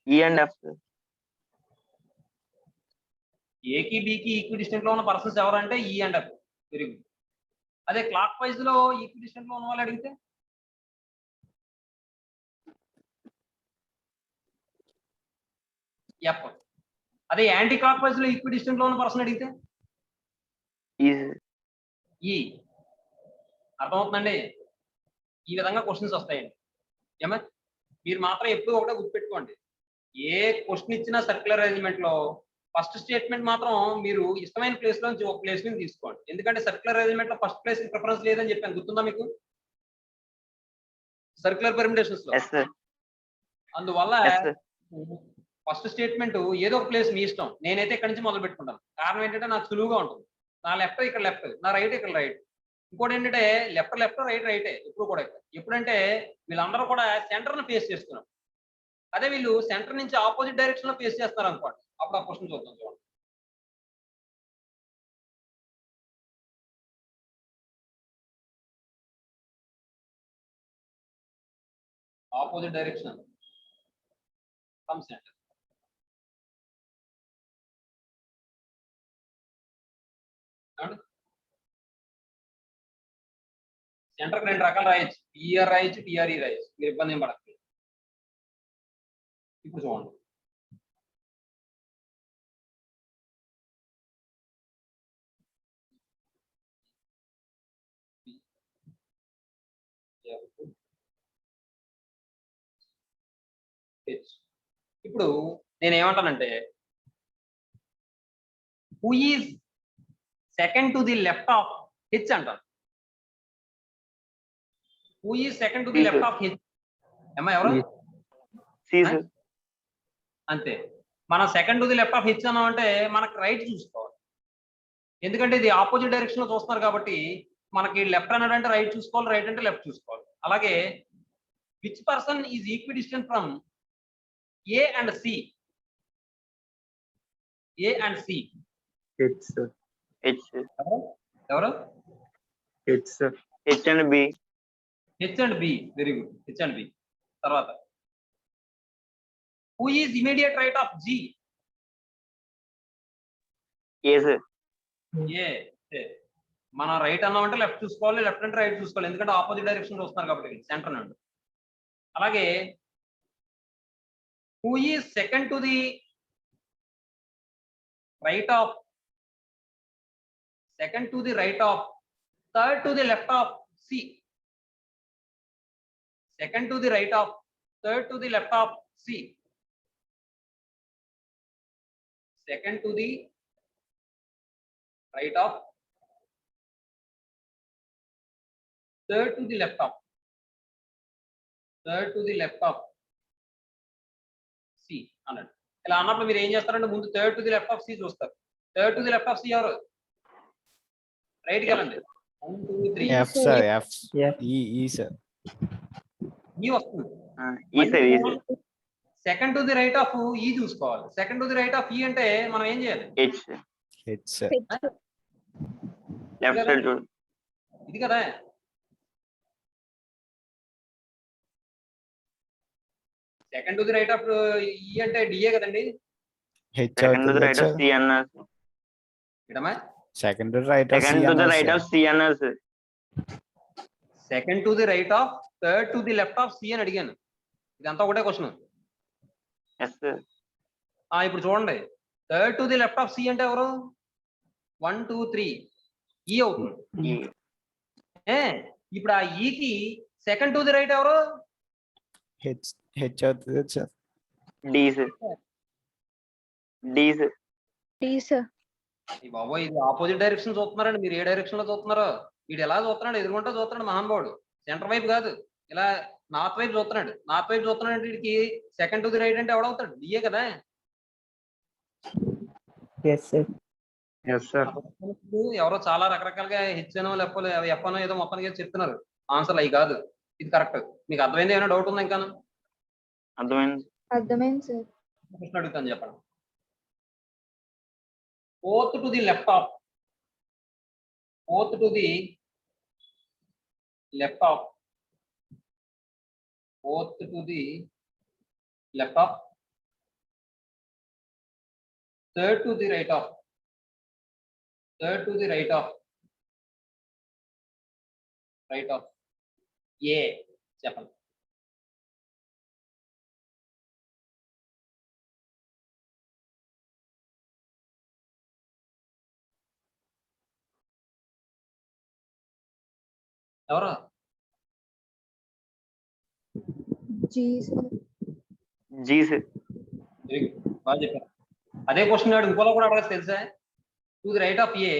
S2: E and F sir.
S1: ఏకి బికి equi distant లో ఉన్న persons ఎవరంటే ఈ అండ్ ఎఫ్. Very good. అదే క్లాక్ వైజ్ లో ఈక్వి డిస్టెంట్ లో ఉన్న వాళ్ళు అడిగితే ఎఫ్. అదే యాంటీ క్లాక్ వైజ్ లో ఈక్వి డిస్టెంట్ లో ఉన్న పర్సన్ అడిగితే
S2: ఈ సార్.
S1: ఈ. అర్థమవుతుందండి? ఈ విధంగా క్వశ్చన్స్ వస్తాయండి. ఏమా మీరు మాత్రం ఎప్పుడు ఒకటే గుర్తుపెట్టుకోండి, ఏ క్వశ్చన్ ఇచ్చినా సర్క్యులర్ అరేంజ్మెంట్ లో ఫస్ట్ స్టేట్మెంట్ మాత్రం మీరు ఇష్టమైన ప్లేస్ నుంచి ఒక ప్లేస్ నుంచి తీసుకోండి. ఎందుకంటే సర్క్యులర్ అరేంజ్మెంట్ లో ఫస్ట్ ప్లేస్ ప్రిఫరెన్స్ లేదని చెప్పాను, గుర్తుందా మీకు? సర్క్యులర్ పెర్మిటేషన్స్ లో.
S2: Yes sir.
S1: అందువల్ల
S2: ఎస్ సార్.
S1: ఫస్ట్ స్టేట్మెంట్ ఏదో ఒక ప్లేస్ మీ ఇష్టం. నేనైతే ఇక్కడ నుంచి మొదలు పెట్టుకుంటాను. కారణం ఏంటంటే నాకు సులువుగా ఉంటుంది. నా లెఫ్ట్ ఇక్కడ లెఫ్ట్, నా రైట్ ఇక్కడ రైట్. ఇంకోటి ఏంటంటే లెఫ్ట్ లెఫ్ట్ రైట్ రైటే ఎప్పుడు కూడా. ఎప్పుడంటే వీళ్ళందరూ కూడా సెంటర్ ను ఫేస్ చేస్తున్నారు. అదే వీళ్ళు సెంటర్ నుంచి ఆపోజిట్ డైరెక్షన్ లో ఫేస్ చేస్తారు అనుకోండి, అప్పుడు ఆ క్వశ్చన్ చూద్దాం. చూడండి. Opposite direction from centre. Centre 2 రకాలు రాయొచ్చు. టిఆర్ రాయొచ్చు, టిఆర్ఈ రాయొచ్చు. మీరు ఇబ్బంది ఏం పడట్లేదు. ఇప్పుడు చూడండి. ఇప్పుడు నేను ఏమంటానంటే who is second to the left of H అంటాను. Who is second to the left of H? ఏమా ఎవరు?
S2: C sir.
S1: అంతే. మనం second to the left of H అన్నాం అంటే మనకు రైట్ చూసుకోవాలి, ఎందుకంటే ఇది ఆపోజిట్ డైరెక్షన్ లో చూస్తున్నారు కాబట్టి మనకి లెఫ్ట్ అన్నాడు అంటే రైట్ చూసుకోవాలి, రైట్ అంటే లెఫ్ట్ చూసుకోవాలి. అలాగే which person is equidistant from A and C? A and C
S5: H sir.
S2: H
S1: ఎవరు?
S5: H sir.
S2: H and B.
S1: H and B. Very good, H and B. తర్వాత who is immediate right of G?
S2: A sir.
S1: A. మనం right అన్నామంటే left చూసుకోవాలి, left అంటే right చూసుకోవాలి, ఎందుకంటే opposite direction లో వస్తున్నారు కాబట్టి సెంటర్ నుండి. అలాగే who is second to the right of, second to the right of, third to the left of C? Second to the right of, third to the left of C? Second to the right of, third to the left of, third to the left of C అన్నాడు. ఇలా అన్నప్పుడు మీరు ఏం చేస్తారంటే ముందు third to the left of C చూస్తారు. Third to the left of C ఎవరు? Right వెళ్ళండి. 1 2 3
S3: F sir, F.
S5: Yeah.
S3: E sir.
S1: ఈ వస్తుంది.
S2: ఈ సార్. ఈ sir.
S1: Second to the right of ఈ చూసుకోవాలి. Second to the right of E అంటే మనం ఏం చేయాలి?
S2: H.
S3: H sir.
S2: Left side చూడు.
S1: ఇది కదా. Second to the right of E అంటే డిఏ కదండి.
S3: H
S2: సెకండ్ టు ది
S3: అవుతుంది
S2: రైట్ ఆఫ్
S3: sir.
S2: సి అన్నారు.
S1: ఇడమా
S3: Second to the right of
S2: second
S3: C
S2: to the
S3: అన్నారు
S2: రైట్
S3: sir.
S2: ఆఫ్ సి అన్నారు sir.
S1: Second to the right of, third to the left of C అని అడిగాను. ఇదంతా ఒకటే question.
S2: Yes sir.
S1: ఇప్పుడు చూడండి, third to the left of C అంటే ఎవరు? 1 2 3 ఈ అవుతుంది. ఇప్పుడు ఆ ఈకి సెకండ్ టు ది రైట్ ఎవరు?
S3: H అవుతుంది sir.
S2: D sir. D sir.
S4: T sir.
S1: E బాబోయ్, ఇది ఆపోజిట్ డైరెక్షన్ చూస్తున్నారండి. మీరు ఏ డైరెక్షన్ లో చూస్తున్నారో? వీడు ఎలా చూస్తున్నాడు? ఎదురుకుంటా చూస్తున్నాడు మహానుభావుడు. సెంటర్ వైపు కాదు, ఇలా నార్త్ వైపు చూస్తున్నాడు. నార్త్ వైపు చూస్తున్నాడు అంటే వీడికి సెకండ్ టు ది రైట్ అంటే ఎవడవుతాడు? డిఏ కదా.
S5: Yes sir. Yes sir.
S1: ఎవరో చాలా రకరకాలుగా హెచ్ఎనో లెఫ్ట్ ఎఫ్ఎనో ఏదో మొత్తానికి ఏదో చెప్తున్నారు. ఆన్సర్ అవి కాదు, ఇది కరెక్ట్. మీకు అర్థమైంది? ఏమైనా డౌట్ ఉందా ఇంకా?
S2: అర్థమైంది.
S4: అర్థమైంది సార్.
S1: ప్రశ్న అడుగుతాను, చెప్పండి. Fourth to the left of, fourth to the left of, fourth to the left of, third to the right of, third to the right of, right of A చెప్పండి. ఎవరు?
S4: G sir.
S2: G sir.
S1: Very good, బాగా చెప్పారు. అదే question నాడు ఇంకోలో కూడా అడగచ్చు తెలుసా? To the right of A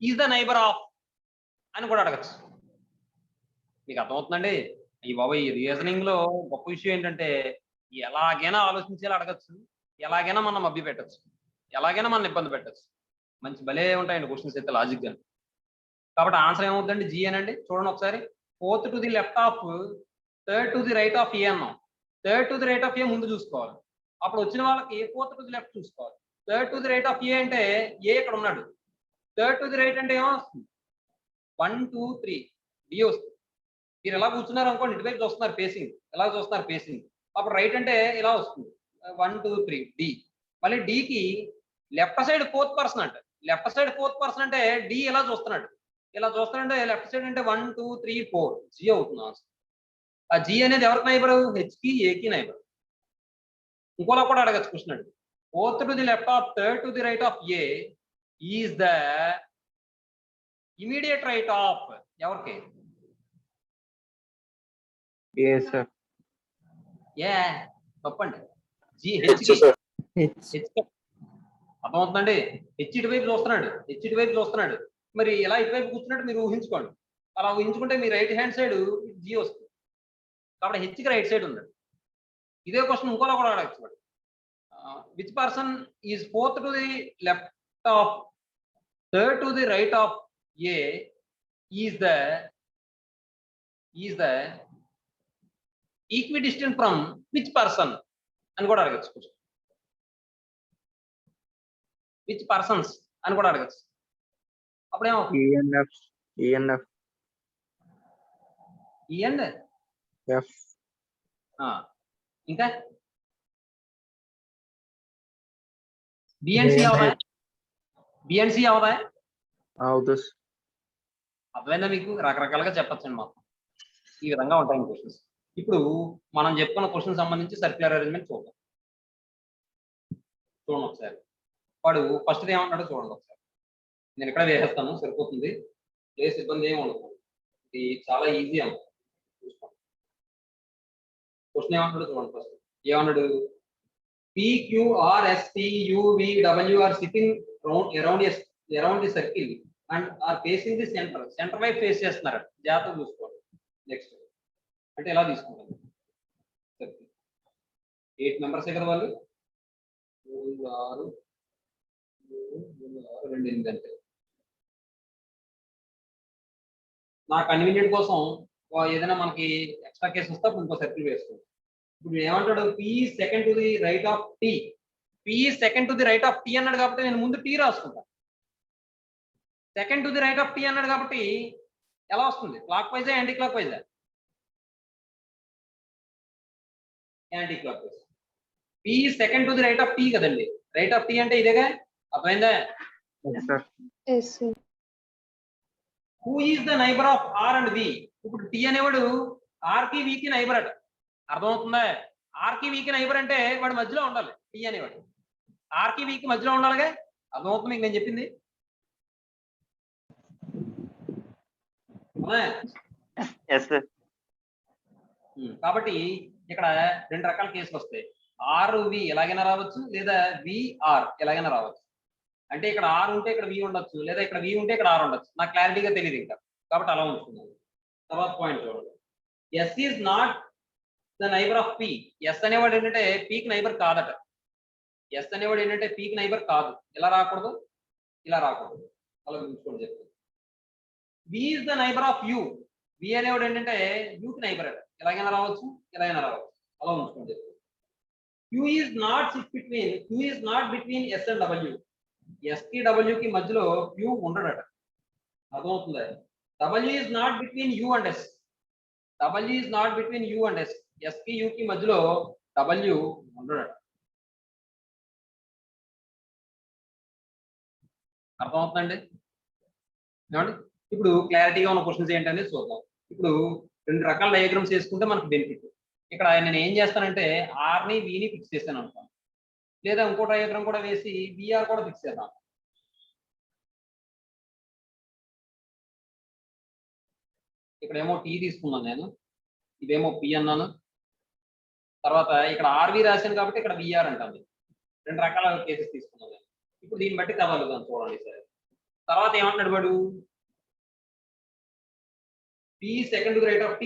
S1: is the neighbour of అని కూడా అడగచ్చు. మీకు అర్థమవుతుందండి? ఈ బాబా ఈ రీజనింగ్ లో గొప్ప విషయం ఏంటంటే ఎలాగైనా ఆలోచించేలా అడగచ్చు, ఎలాగైనా మనం మభ్య పెట్టచ్చు, ఎలాగైనా మనం ఇబ్బంది పెట్టచ్చు. మంచి భలే ఉంటాయండి క్వశ్చన్స్ అయితే, లాజిక్ గా. కాబట్టి ఆన్సర్ ఏమవుతుందండి? జీ అనండి. చూడండి ఒకసారి. Fourth to the left of, third to the right of A అన్నాం. Third to the right of A ముందు చూసుకోవాలి. అప్పుడు వచ్చిన వాళ్ళకి ఫోర్త్ టు ది లెఫ్ట్ చూసుకోవాలి. Third to the right of A అంటే ఏ ఇక్కడ ఉన్నాడు. థర్డ్ టు ది రైట్ అంటే ఏమో వస్తుంది? 1 2 3 డి వస్తుంది. మీరు ఎలా కూర్చున్నారు అనుకోండి, ఇటువైపు చూస్తున్నారు ఫేసింగ్, ఎలా చూస్తున్నారు ఫేసింగ్. అప్పుడు రైట్ అంటే ఇలా వస్తుంది, 1 2 3 డి. మళ్ళీ డికి లెఫ్ట్ సైడ్ ఫోర్త్ పర్సన్ అంట. లెఫ్ట్ సైడ్ ఫోర్త్ పర్సన్ అంటే డి ఎలా చూస్తున్నాడు, ఇలా చూస్తున్నాడంటే లెఫ్ట్ సైడ్ అంటే 1 2 3 4 జీ అవుతుంది ఆన్సర్. ఆ జీ అనేది ఎవరికి నైబర్? హెచ్కి ఏకి నైబర్. ఇంకోలా కూడా అడగచ్చు క్వశ్చన్ అండి. Fourth to the left of, third to the right of A is the immediate right of ఎవరికి?
S5: A sir.
S1: ఏ తప్పండి. జీ హెచ్కి. అర్థమవుతుందండి? హెచ్ ఇటువైపు చూస్తున్నాడు, హెచ్ ఇటువైపు చూస్తున్నాడు. మరి ఎలా ఇటువైపు కూర్చున్నట్టు మీరు ఊహించుకోండి. అలా ఊహించుకుంటే మీ రైట్ హ్యాండ్ సైడ్ జీ వస్తుంది. కాబట్టి హెచ్కి రైట్ సైడ్ ఉంది. ఇదే క్వశ్చన్ ఇంకోలా కూడా అడగచ్చు. which person is fourth to the left of, third to the right of A is the equidistant from which person అని కూడా అడగచ్చు. which persons అని కూడా అడగచ్చు. అప్పుడేమో
S5: ENF, ENF,
S1: ఈ అండ్
S5: F,
S1: ఇంకా బిఎన్సి అవదా, బిఎన్సి అవదా?
S5: అవుతుంది.
S1: అర్థమైందా మీకు? రకరకాలుగా చెప్పచ్చండి మాకు. ఈ విధంగా ఉంటాయి క్వశ్చన్స్. ఇప్పుడు మనం చెప్పుకున్న క్వశ్చన్ సంబంధించి సర్క్యులర్ అరేంజ్మెంట్ చూద్దాం. చూడండి ఒకసారి. వాడు ఫస్ట్ ఏమన్నాడో చూడండి ఒకసారి. నేను ఇక్కడ వేసేస్తాను, సరిపోతుంది. ప్లేస్ ఇబ్బంది ఏమి ఉండదు. ఇది చాలా ఈజీ అన్న. చూసుకోండి క్వశ్చన్ ఏమన్నాడు చూడండి. ఫస్ట్ ఏమన్నాడు? PQRSTUVW are sitting around the circle and are facing the center. Center వైపు ఫేస్ చేస్తున్నారు. జాగ్రత్తగా చూసుకోండి. నెక్స్ట్ అంటే ఎలా తీసుకుంటారు? 8 మెంబర్స్ కదా వాళ్ళు. 3, 6, 2, 8 అంటే నా కన్వీనియంట్ కోసం ఏదైనా మనకి ఎక్స్ట్రా కేసు వస్తే ఇంకో సర్కిల్ వేసుకోండి. ఇప్పుడు ఏమంటాడు? P second to the right of T. P second to the right of T అన్నాడు కాబట్టి నేను ముందు T రాసుకుంటా. Second to the right of T అన్నాడు కాబట్టి ఎలా వస్తుంది? క్లాక్ వైజా యాంటీ క్లాక్ వైజా? Anti clock wise. P second to the right of T కదండి. రైట్ ఆఫ్ T అంటే ఇదేగా. అర్థమైందా?
S5: Yes, sir.
S4: Yes, sir.
S1: Who is the neighbour of R and V? ఇప్పుడు T అనేవాడు R కి V కి నైబర్ అట. అర్థమవుతుందా? R కి V కి నైబర్ అంటే వాడు మధ్యలో ఉండాలి. T అనేవాడు R కి V కి మధ్యలో ఉండాలిగా. అర్థమవుతుంది మీకు నేను చెప్పింది?
S2: Yes sir.
S1: కాబట్టి ఇక్కడ 2 రకాల కేసులు వస్తాయి. RV ఎలాగైనా రావచ్చు, లేదా VR ఎలాగైనా రావచ్చు. అంటే ఇక్కడ R ఉంటే ఇక్కడ V ఉండొచ్చు, లేదా ఇక్కడ V ఉంటే ఇక్కడ R ఉండొచ్చు. నాకు క్లారిటీగా తెలియదు ఇంకా, కాబట్టి అలా ఉంచుకున్నాను. తర్వాత పాయింట్ చూడండి. S is not the neighbour of P. S అనేవాడు ఏంటంటే P కి నైబర్ కాదట. S అనేవాడు ఏంటంటే P కి నైబర్ కాదు. ఇలా రాకూడదు, ఇలా రాకూడదు. అలా ఉంచుకోండి చెప్తాను. V is the neighbour of U. V అనేవాడు ఏంటంటే U కి నైబర్ అట. ఎలాగైనా రావచ్చు, ఎలాగైనా రావచ్చు. అలా ఉంచుకోండి చెప్తాను. Q is not between S and W. S కి W కి మధ్యలో Q ఉండడట. అర్థమవుతుందా? W is not between U and S. W is not between U and S. S కి U కి మధ్యలో W ఉండడట. అర్థమవుతుందండి? ఏమండి? ఇప్పుడు క్లారిటీగా ఉన్న క్వశ్చన్స్ ఏంటనేది చూద్దాం. ఇప్పుడు 2 రకాల డయాగ్రామ్స్ వేసుకుంటే మనకు బెనిఫిట్. ఇక్కడ నేను ఏం చేస్తానంటే R ని V ని ఫిక్స్ చేస్తాను అనుకోండి, లేదా ఇంకో డయాగ్రామ్ కూడా వేసి VR కూడా ఫిక్స్ చేద్దాం. ఇక్కడేమో T తీసుకున్నాను నేను, ఇదేమో P అన్నాను. తర్వాత ఇక్కడ RV రాశాను కాబట్టి ఇక్కడ VR అంటాను. 2 రకాల కేసెస్ తీసుకున్నాను నేను. ఇప్పుడు దీన్ని బట్టి చదవగలుగుతాను చూడండి సరే. తర్వాత ఏమంటున్నాడు వాడు? P second to the right of T.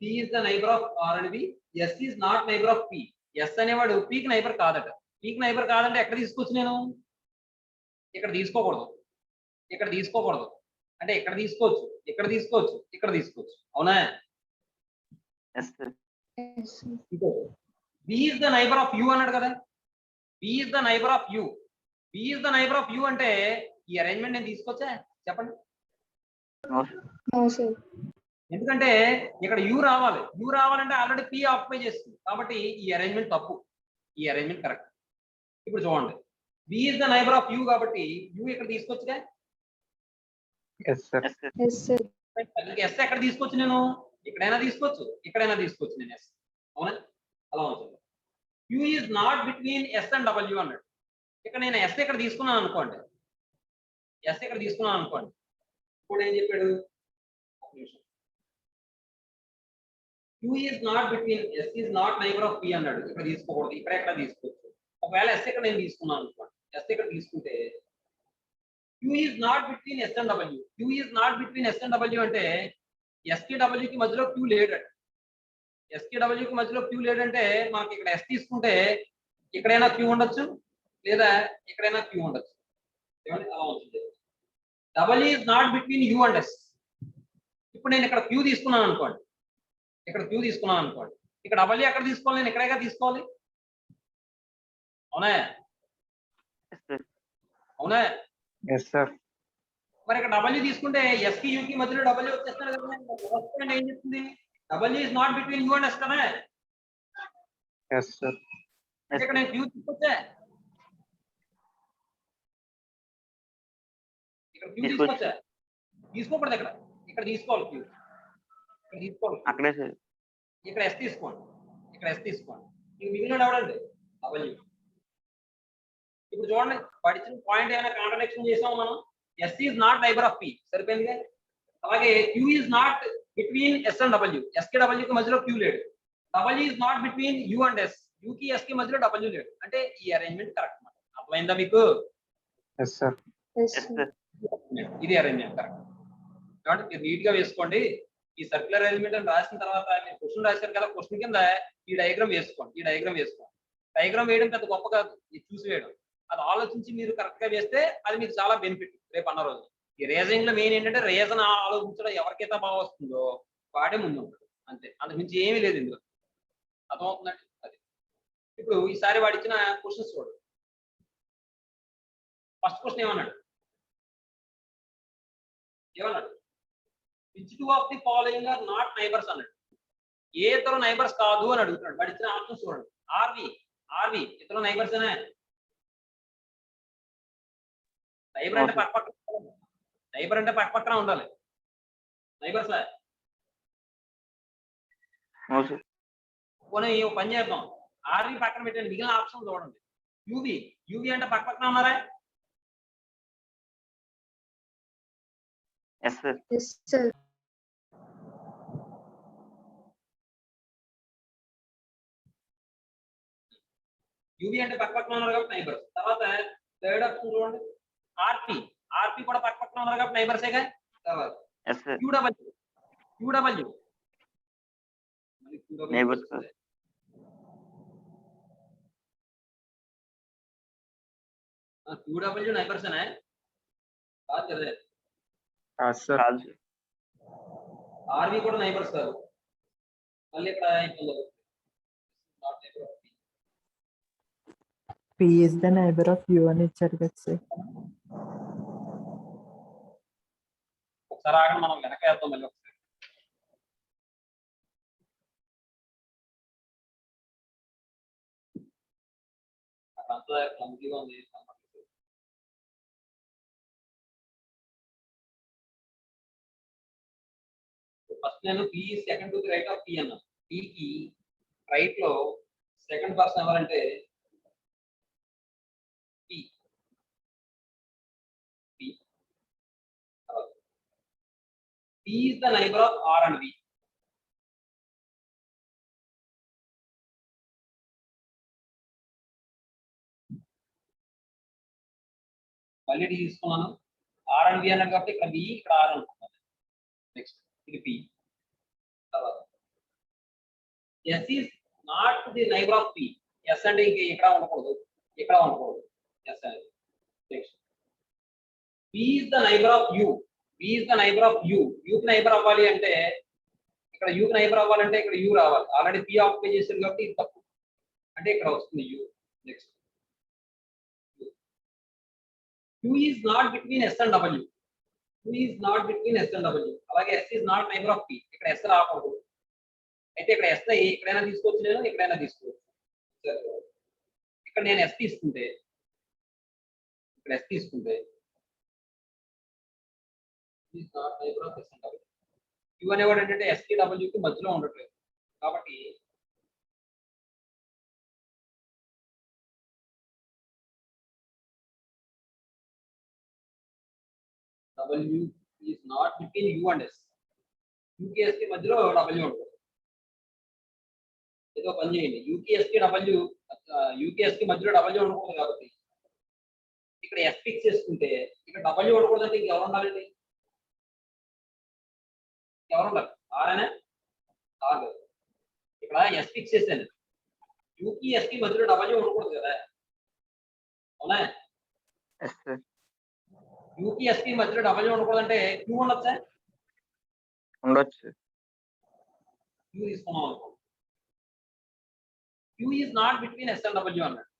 S1: P is the neighbor of R and V. S is not neighbor of P. S అనేవాడు P కి నైబర్ కాదట. P కి నైబర్ కాదంటే ఎక్కడ తీసుకోవచ్చు నేను? ఇక్కడ తీసుకోకూడదు, ఇక్కడ తీసుకోకూడదు. అంటే ఎక్కడ తీసుకోవచ్చు, ఇక్కడ తీసుకోవచ్చు, ఇక్కడ తీసుకోవచ్చు. అవునా?
S2: Yes sir.
S4: Yes, sir.
S1: B is the neighbor of U అన్నాడు కదా. B is the neighbor of U. B is the neighbor of U అంటే ఈ అరేంజ్మెంట్ నేను తీసుకొచ్చా చెప్పండి.
S4: No, sir.
S1: ఎందుకంటే ఇక్కడ U రావాలి. U రావాలంటే ఆల్రెడీ P ఆక్యుపై చేస్తుంది. కాబట్టి ఈ అరేంజ్మెంట్ తప్పు, ఈ అరేంజ్మెంట్ కరెక్ట్. ఇప్పుడు చూడండి, B is the neighbor of U కాబట్టి U ఇక్కడ తీసుకొచ్చుగా.
S5: Yes, sir.
S2: Yes sir.
S4: Yes, sir.
S1: S ఎక్కడ తీసుకోవచ్చు నేను? ఇక్కడైనా తీసుకోవచ్చు, ఇక్కడైనా తీసుకోవచ్చు నేను S. అవునా? అలా ఉంటుంది. U is not between S and W అన్నాడు. ఇక్కడ నేను S ఇక్కడ తీసుకున్నాను అనుకోండి, S ఇక్కడ తీసుకున్నాను అనుకోండి. ఇప్పుడు ఏం చెప్పాడు? Q is not between S is not neighbor of P అన్నాడు. ఇక్కడ తీసుకోకూడదు, ఇక్కడ ఎక్కడ తీసుకోవచ్చు. ఒకవేళ S ఇక్కడ నేను తీసుకున్నాను అనుకోండి, S ఇక్కడ తీసుకుంటే Q is not between S and W. Q is not between S and W అంటే S కి W కి మధ్యలో Q లేడట. S కి W కి మధ్యలో Q లేడంటే మనకి ఇక్కడ S తీసుకుంటే ఇక్కడైనా క్యూ ఉండొచ్చు లేదా ఇక్కడైనా క్యూ ఉండొచ్చు. ఏమండి అలా ఉంటుంది. Double is not between U and S. ఇప్పుడు నేను ఇక్కడ క్యూ తీసుకున్నాను అనుకోండి, ఇక్కడ క్యూ తీసుకున్నాను అనుకోండి, ఇక్కడ డబల్ ఎక్కడ తీసుకోవాలి? నేను ఇక్కడేగా తీసుకోవాలి. అవునా
S2: Yes, sir.
S1: అవునా?
S5: Yes, sir.
S1: మరి ఇక్కడ డబ్ల్యూ తీసుకుంటే ఎస్ కి యూకి మధ్యలో డబ్ల్యూ వచ్చేస్తాడు కదా. ఏం చెప్తుంది? W is not between U and S కదా.
S5: Yes, sir.
S1: ఇక్కడ నేను క్యూ తీసుకొచ్చా, ఇక్కడ క్యూ తీసుకొచ్చా, తీసుకోకూడదు. ఇక్కడ ఇక్కడ తీసుకోవాలి క్యూ, ఇక్కడ తీసుకోవాలి.
S2: అక్కడే సార్.
S1: ఇక్కడ ఎస్ తీసుకోండి, ఇక్కడ ఎస్ తీసుకోండి. ఇంక మిగిలిన ఎవడండి? డబ్ల్యూ. ఇప్పుడు చూడండి, పడిచిన పాయింట్ ఏమైనా కాంట్రడిక్షన్ చేసాం మనం. S is not neighbour of P, సరిపోయిందిగా. అలాగే Q is not between S and W, S కి డబ్ల్యూ కి మధ్యలో క్యూ లేడు. W is not between U and S, U కి ఎస్ కి మధ్యలో డబ్ల్యూ లేడు. అంటే ఈ అరేంజ్మెంట్ కరెక్ట్ అన్నమాట. అర్థమైందా మీకు?
S5: Yes, sir.
S4: Yes,
S2: Yes,
S4: sir.
S2: sir.
S1: ఇది అరేంజ్మెంట్ కరెక్ట్. కాబట్టి మీరు నీట్ గా వేసుకోండి. ఈ సర్క్యులర్ అరేంజ్మెంట్ అని రాసిన తర్వాత మీరు క్వశ్చన్ రాశారు కదా, క్వశ్చన్ కింద ఈ డయాగ్రామ్ వేసుకోండి. ఈ డయాగ్రామ్ వేసుకోండి. డయాగ్రామ్ వేయడం పెద్ద గొప్ప కాదు, ఇది చూసి వేయడం. అది ఆలోచించి మీరు కరెక్ట్ గా వేస్తే అది మీకు చాలా బెనిఫిట్ రేపు అన్న రోజు. ఈ రీజనింగ్ లో మెయిన్ ఏంటంటే రీజన్ ఆలోచించడం ఎవరికైతే బాగా వస్తుందో వాడే ముందు ఉంటాడు. అంతే, అంతకు మించి ఏమీ లేదు ఇందులో. అర్థమవుతుందండి? అది ఇప్పుడు ఈసారి వాడు ఇచ్చిన క్వశ్చన్స్ చూడు. ఫస్ట్ క్వశ్చన్ ఏమన్నాడు? Which two of the following are not neighbours అన్నాడు. ఏ ఇద్దరు నైబర్స్ కాదు అని అడుగుతున్నాడు. వాడు ఇచ్చిన ఆప్షన్స్ చూడండి. ఆర్వి ఇద్దరు నైబర్స్ అనే. నైబర్ అంటే పక్క పక్కన ఉండాలి. నైబర్స్ పోనీ ఓ పని చేద్దాం, ఆర్వి పక్కన పెట్టండి, మిగిలిన ఆప్షన్ చూడండి. యూవి అంటే పక్క పక్కన ఉన్నారా?
S2: Yes, sir.
S4: Yes, sir.
S1: UV అంటే పక్క పక్కన ఉన్నారు కాబట్టి నైబర్స్. తర్వాత థర్డ్ ఆప్షన్ చూడండి, ఆర్పి కూడా పక్క పక్కన ఉన్నారు కాబట్టి నైబర్సేగా. తర్వాత
S2: Yes, sir.
S1: Q W
S2: Neighbors, sir.
S1: Q W neighbours అనే కాదు కదా.
S5: Sir.
S2: కాదు సార్.
S1: ఆర్వి కూడా నైబర్స్ కాదు. మళ్ళీ ఇక్కడ ఇబ్బంది అవుతుంది. Not neighbor of P.
S6: P is the neighbor of U అని ఇచ్చారు కదా సార్.
S1: ఒకసారి ఆగండి, మనం వెనక వేద్దాం మళ్ళీ ఒకసారి. అక్కడంతా క్లమ్జీగా ఉంది. ఫస్ట్ నేను P second to the right of P అన్నాను. పికి రైట్ లో సెకండ్ పర్సన్ ఎవరంటే P. P is the neighbour of R and B. మళ్ళీ డి తీసుకున్నాను. ఆర్ అండ్ బి అన్నాడు కాబట్టి ఇక్కడ బి, ఇక్కడ ఆర్ అనుకున్నాను. నెక్స్ట్ ఇది పి. తర్వాత S is not the neighbour of P. S అంటే ఇంక ఇక్కడ ఉండకూడదు, ఇక్కడ ఉండకూడదు. ఎస్ అనేది next. P is the neighbour of U. P is the neighbour of U. యూకి నైబర్ అవ్వాలి అంటే ఇక్కడ యూకి నైబర్ అవ్వాలంటే ఇక్కడ యూ రావాలి. ఆల్రెడీ పి ఆక్యుపై చేశారు కాబట్టి ఇది తప్పు, అంటే ఇక్కడ వస్తుంది you. Next Q is not between S and W. Q is not between S and W. అలాగే S is not neighbor of P. ఇక్కడ S రాకూడదు. అయితే ఇక్కడ S ఎక్కడైనా తీసుకోవచ్చు, నేను ఎక్కడైనా తీసుకోవచ్చు. ఇక్కడ నేను S తీసుకుంటే, ఇక్కడ S తీసుకుంటే is not neighbor of S and W. Q అనేవాడు ఏంటంటే S కి W కి మధ్యలో ఉండట్లేదు కాబట్టి W is not between U and S. UKS కి మధ్యలో W ఉంటుంది. ఏదో పని చేయండి. UKS కి మధ్యలో W ఉండకూడదు కాబట్టి ఇక్కడ S ఫిక్స్ చేసుకుంటే ఇక్కడ W ఉండకూడదంటే ఇంకెవరు ఉండాలండి? ఎవరు ఉండాలి? ఆర్ అనే కాదు. ఇక్కడ S ఫిక్స్ చేశాను. యూకి ఎస్కి మధ్యలో డబల్యూ ఉండకూడదు కదా, అవునా?
S2: yes sir,
S1: యూకి ఎస్కి మధ్యలో డబల్యూ ఉండకూడదు అంటే క్యూ ఉండొచ్చా?
S2: ఉండొచ్చు,
S1: క్యూ తీసుకున్నాం అనుకో, Q is not between S and W అన్నాడు.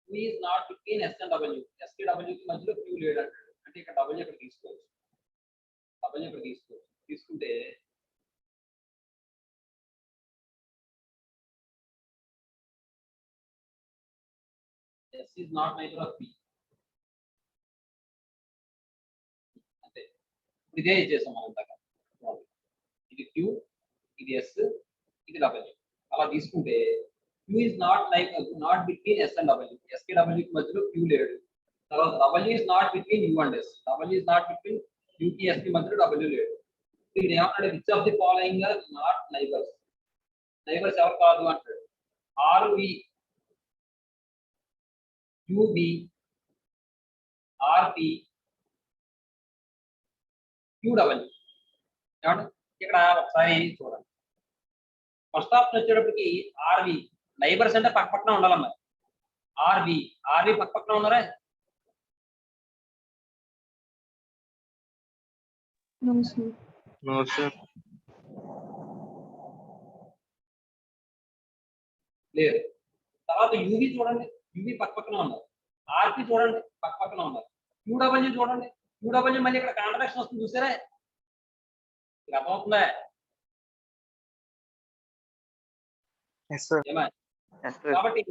S1: Q is not between S and W, S కి డబ్ల్యూ కి మధ్యలో క్యూ లేడు అంటాడు. అంటే ఇక్కడ డబ్ల్యూ ఇక్కడ తీసుకోవచ్చు, డబ్ల్యూ ఇక్కడ తీసుకోవచ్చు. తీసుకుంటే S is not neighbor of P. అంతే, ఇప్పుడు ఇదే చేసాం మనం ఇందాక. ఇది Q, ఇది S, ఇది W. అలా తీసుకుంటే Q is not not between S and W. S కి W కి మధ్యలో Q లేడు. తర్వాత W is not between U and S. W is not between U కి S కి మధ్యలో W లేడు. ఇది ఏమంటాడు? Which of the following are not neighbours. Neighbours ఎవరు కాదు అంటాడు. RV, UB, RP, QW. ఏమంటే ఇక్కడ ఒకసారి చూడండి. ఫస్ట్ ఆప్షన్ వచ్చేటప్పటికి ఆర్వి, నైబర్స్ అంటే పక్క పక్కన ఉండాలమ్మా. ఆర్వి పక్క పక్కన ఉన్నారా?
S4: No, sir.
S5: No, sir.
S1: లేదు. తర్వాత యూవి చూడండి, యూవి పక్క పక్కన ఉన్నారు. ఆర్పి చూడండి పక్క పక్కన ఉన్నారు. క్యూడబ్ల్యూ చూడండి, క్యూడబ్ల్యూ మళ్ళీ ఇక్కడ కాంట్రాక్షన్ వస్తుంది చూసారా? ఇది అర్థమవుతుందా?
S5: Yes, sir.
S1: ఏమా?
S2: yes sir,
S1: కాబట్టి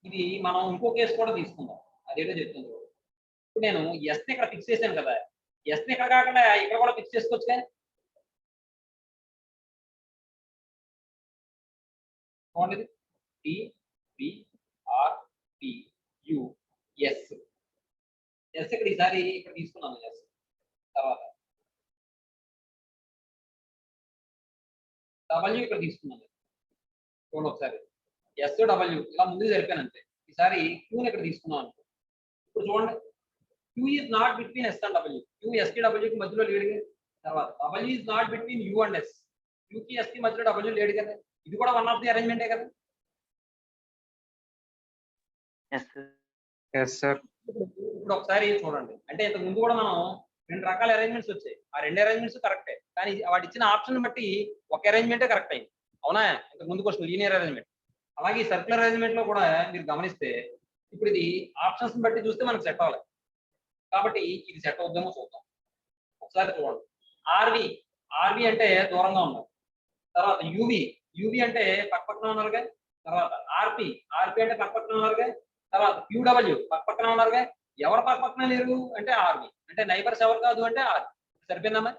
S1: ఇది మనం ఇంకో కేసు కూడా తీసుకుందాం. అదేంటో చెప్తుంది. ఇప్పుడు నేను ఎస్ ని ఇక్కడ ఫిక్స్ చేశాను కదా, ఎస్ ని ఇక్కడ కాకుండా ఇక్కడ కూడా ఫిక్స్ చేసుకోవచ్చు కానీ. చూడండి, T P R P U S. S ఇక్కడ ఈసారి ఇక్కడ తీసుకున్నాను. ఎస్ తర్వాత డబ్ల్యూ ఇక్కడ తీసుకున్నాను. చూడండి ఒకసారి, ఎస్ డబ్ల్యూ ఇలా ముందుకు జరిపాను అంతే. ఈసారి క్యూని ఇక్కడ తీసుకున్నాను. ఇప్పుడు చూడండి, Q is not between S and W. Q S కి డబ్ల్యూకి మధ్యలో లేడు కదా. తర్వాత W is not between U and S. యూకి ఎస్ కి మధ్యలో డబ్ల్యూ లేడు కదా. ఇది కూడా వన్ ఆఫ్ ది అరేంజ్మెంటే కదా.
S2: yes sir,
S5: Yes, sir.
S1: ఇప్పుడు ఒకసారి చూడండి, అంటే ఇంతకు ముందు కూడా మనం రెండు రకాల అరేంజ్మెంట్స్ వచ్చాయి. ఆ రెండు అరేంజ్మెంట్స్ కరెక్టే, కానీ వాటి ఇచ్చిన ఆప్షన్ బట్టి ఒక అరేంజ్మెంటే కరెక్ట్ అయింది. అవునా? ఇంతకు ముందు క్వశ్చన్ లీనియర్ అరేంజ్మెంట్. అలాగే సర్క్యులర్ అరేంజ్మెంట్ లో కూడా మీరు గమనిస్తే ఇప్పుడు ఇది ఆప్షన్స్ బట్టి చూస్తే మనకు సెట్ అవ్వాలి. కాబట్టి ఇది సెట్ అవుద్దామో చూద్దాం. ఒకసారి చూడండి, ఆర్వి అంటే దూరంగా ఉన్నారు. తర్వాత యూవి అంటే పక్క పక్కన ఉన్నారుగా. తర్వాత ఆర్పి అంటే పక్క పక్కన ఉన్నారుగా. తర్వాత క్యూడబ్ల్యూ పక్క పక్కన ఉన్నారుగా. ఎవరు పక్క పక్కన లేరు అంటే ఆర్వి, అంటే నైబర్స్ ఎవరు కాదు అంటే ఆర్వి. సరిపోయిందమ్మా?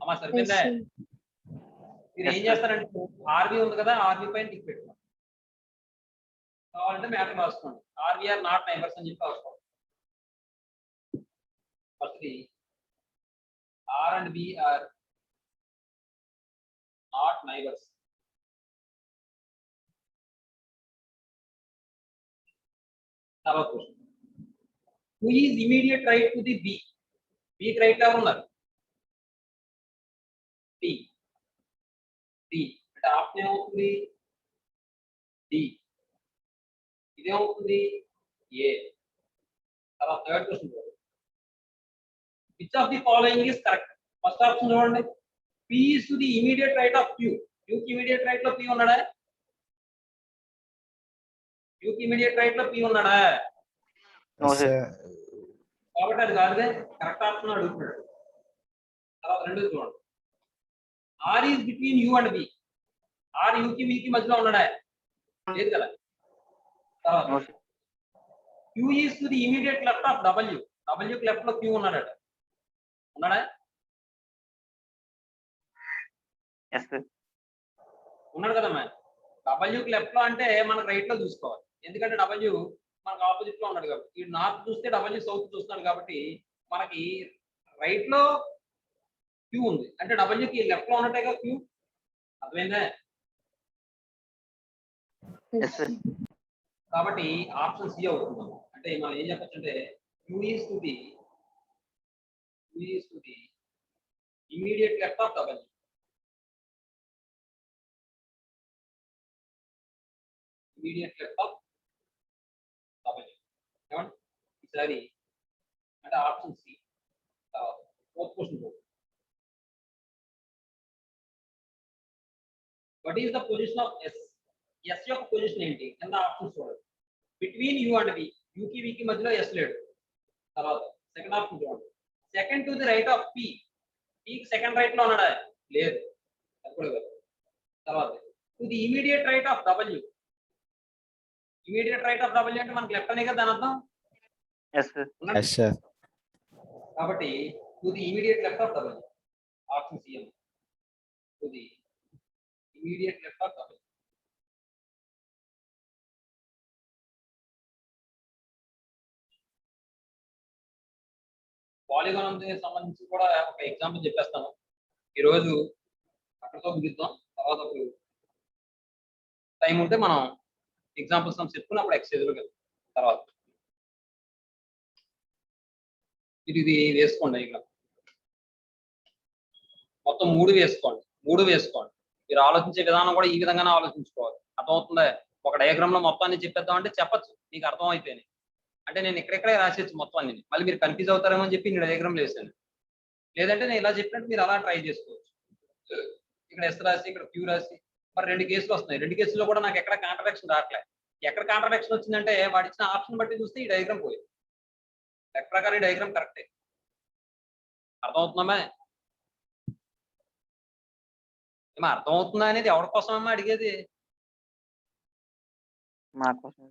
S1: అమ్మా
S4: Yes,
S1: సరిపోయిందా?
S4: sir.
S1: మీరు ఏం
S2: Yes, sir.
S1: చేస్తారంటే ఆర్వి ఉంది కదా, ఆర్వి పైన టిక్ పెట్టుకోండి. కావాలంటే మ్యాటర్ రాసుకోండి, ఆర్వీఆర్ నాట్ నైబర్స్ అని చెప్పి రాసుకోండి. First R and B are not neighbours. తర్వాత question, who is immediate right to the B. బికి రైట్ ఎవరు ఉన్నారు? డి అంటే ఆప్షన్ ఏమవుతుంది? డి. ఇదేమవుతుంది? ఏ. తర్వాత థర్డ్ క్వశ్చన్ చూడండి, which of the following is correct. First option చూడండి, P is to the immediate right of Q. క్యూకి ఇమీడియట్ రైట్ లో పి ఉన్నాడా? క్యూకి ఇమీడియట్ రైట్ లో పి ఉన్నాడా?
S2: no
S3: Yes,
S2: sir,
S3: sir.
S1: కాబట్టి అది కాదుగా, కరెక్ట్ ఆప్షన్ అడుగుతున్నాడు. తర్వాత రెండోది చూడండి, R is between U and B. R యూకి బికి మధ్యలో ఉన్నాడా? లేదు కదా. తర్వాత
S2: no sir,
S1: Q is to the immediate left of W. డబ్ల్యూకి లెఫ్ట్ లో క్యూ ఉన్నాడా?
S2: yes sir,
S1: ఉన్నాడు కదా మ్యామ్. డబ్ల్యూకి లెఫ్ట్ లో అంటే మనకు రైట్ లో చూసుకోవాలి, ఎందుకంటే డబ్ల్యూ మనకు ఆపోజిట్ లో ఉన్నాడు కాబట్టి. ఈ నార్త్ చూస్తే డబ్ల్యూ సౌత్ చూస్తున్నాడు కాబట్టి మనకి రైట్ లో క్యూ ఉంది, అంటే డబ్ల్యూకి లెఫ్ట్ లో ఉన్నట్టేగా క్యూ. అర్థమైందా?
S2: yes sir,
S1: కాబట్టి ఆప్షన్ సి అవుతుంది. అంటే మనం ఏం చెప్పచ్చు అంటే Q is to the immediate left of W. Immediate left of W. ఏమండి ఈసారి అంటే ఆప్షన్ సి. ఫోర్త్ క్వశ్చన్ చూడండి. What is the position of S? S యొక్క పొజిషన్ ఏంటి? కింద ఆప్షన్స్ చూడండి. బిట్వీన్ యూ అండ్ వి, యూకి వికి మధ్యలో ఎస్ లేడు. తర్వాత సెకండ్ ఆప్షన్ చూడండి. Second to the right of P, పీకి సెకండ్ రైట్ లో ఉన్నాడా? లేదు, అది కూడా కాదు. తర్వాత to the immediate right of W, immediate right of W అంటే మనకి లెఫ్ట్ అనే కదా దాని అర్థం.
S2: Yes sir.
S3: Yes sir.
S1: కాబట్టి to the immediate left of W, option C. To the immediate left of W. Polygon సంబంధించి కూడా ఒక ఎగ్జాంపుల్ చెప్పేస్తాను. ఈరోజు అక్కడితో ముగిద్దాం. తర్వాత టైం ఉంటే మనం ఎగ్జాంపుల్స్ చెప్పుకుని అప్పుడు ఎక్సైజ్లోకి వెళ్తాం. తర్వాత ఇది వేసుకోండి. ఇక్కడ మొత్తం 3 వేసుకోండి. మీరు ఆలోచించే విధానం కూడా ఈ విధంగానే ఆలోచించుకోవాలి. అర్థమవుతుందా? ఒక డయాగ్రామ్ లో మొత్తాన్ని చెప్పేద్దాం అంటే చెప్పచ్చు, మీకు అర్థం అయిపోయింది. అంటే నేను ఇక్కడెక్కడే రాసేచ్చు మొత్తం అన్ని, మళ్ళీ మీరు కన్ఫ్యూజ్ అవుతారేమో అని చెప్పి నేను డయాగ్రామ్ వేసాను. లేదంటే నేను ఇలా చెప్పినట్టు మీరు అలా ట్రై చేసుకోవచ్చు. ఇక్కడ ఎస్ రాసి, ఇక్కడ క్యూ రాసి, మరి 2 కేసులు వస్తున్నాయి. 2 కేసుల్లో కూడా నాకు ఎక్కడ కాంట్రడిక్షన్ రావట్లే. ఎక్కడ కాంట్రడిక్షన్ వచ్చిందంటే వాడు ఇచ్చిన ఆప్షన్ బట్టి చూస్తే ఈ డయాగ్రామ్ పోయింది. లెక్క ప్రకారం ఈ డయాగ్రామ్ కరెక్టే. అర్థమవుతుందమ్మా? ఏమో అర్థమవుతుందా అనేది ఎవరి కోసమమ్మా అడిగేది?
S2: మా కోసం.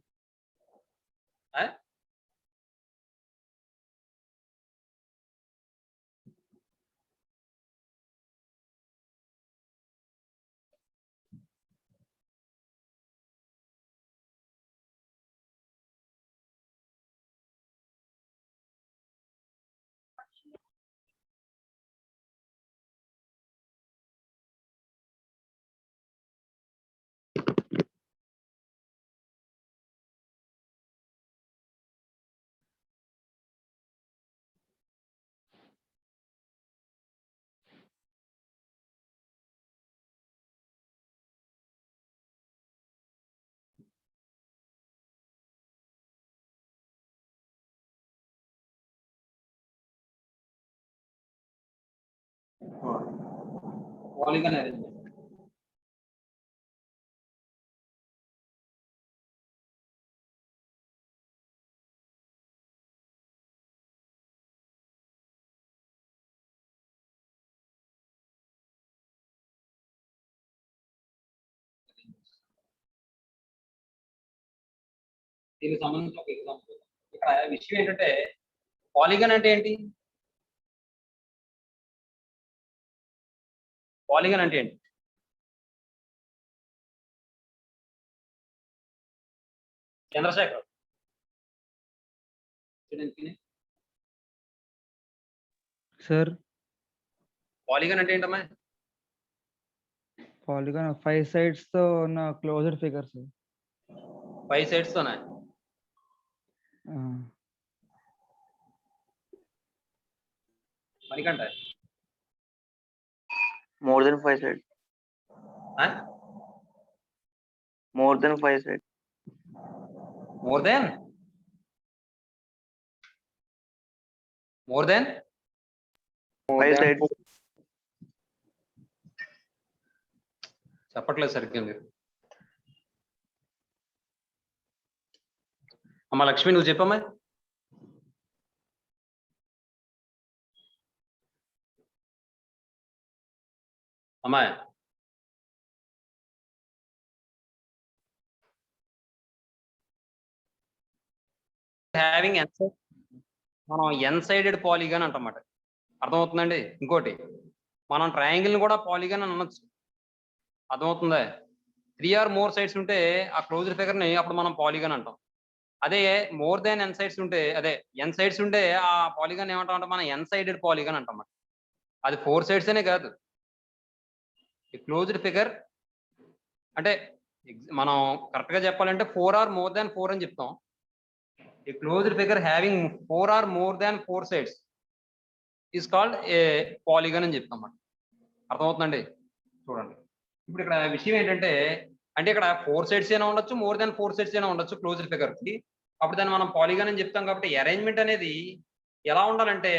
S1: Polygon arrangement. దీనికి సంబంధించి ఒక ఎగ్జాంపుల్. ఇక్కడ విషయం ఏంటంటే పాలిగాన్ అంటే ఏంటి? పాలిగాన్ అంటే ఏంటి? చంద్రశేఖర్
S7: సార్,
S1: పాలిగాన్ అంటే ఏంటమ్మా?
S7: పాలిగాన్ 5 sides తో ఉన్న క్లోజ్డ్ ఫిగర్స్.
S1: 5 sides తోనా? Manikanta
S2: more than 5 sides. More than 5 sides.
S1: More than more than
S2: 5 sides.
S1: చెప్పట్లేదు సరిగ్గా మీరు. అమ్మ లక్ష్మి నువ్వు చెప్పమ్మా. అమ్మాయి హ్యావింగ్ మనం ఎన్ సైడెడ్ పాలిగాన్ అంటమాట. అర్థమవుతుందండి? ఇంకోటి మనం ట్రయాంగిల్ కూడా పాలిగాన్ అని అనొచ్చు. అర్థమవుతుందా? 3 or more sides ఉంటే ఆ క్లోజ్డ్ ఫిగర్ ని అప్పుడు మనం పాలిగాన్ అంటాం. అదే మోర్ దాన్ ఎన్ సైడ్స్ ఉంటే, అదే ఎన్ సైడ్స్ ఉంటే ఆ పాలిగాన్ ఏమంటాం అంటే మనం ఎన్ సైడెడ్ పాలిగాన్ అంటాం. అది 4 sides అనే కాదు. ఈ క్లోజ్డ్ ఫిగర్ అంటే మనం కరెక్ట్ గా చెప్పాలంటే 4 or more than 4 అని చెప్తాం. A closed figure having 4 or more than 4 sides is called a polygon అని చెప్తాం. అన్నమాట. అర్థమవుతుందండి? చూడండి ఇప్పుడు ఇక్కడ విషయం ఏంటంటే అంటే ఇక్కడ 4 సైడ్స్ అయినా ఉండొచ్చు, మోర్ దెన్ 4 సైడ్స్ అయినా ఉండొచ్చు క్లోజ్డ్ ఫిగర్ కి. అప్పుడు దాన్ని మనం పాలిగాన్ అని చెప్తాం. కాబట్టి అరేంజ్మెంట్ అనేది ఎలా ఉండాలంటే,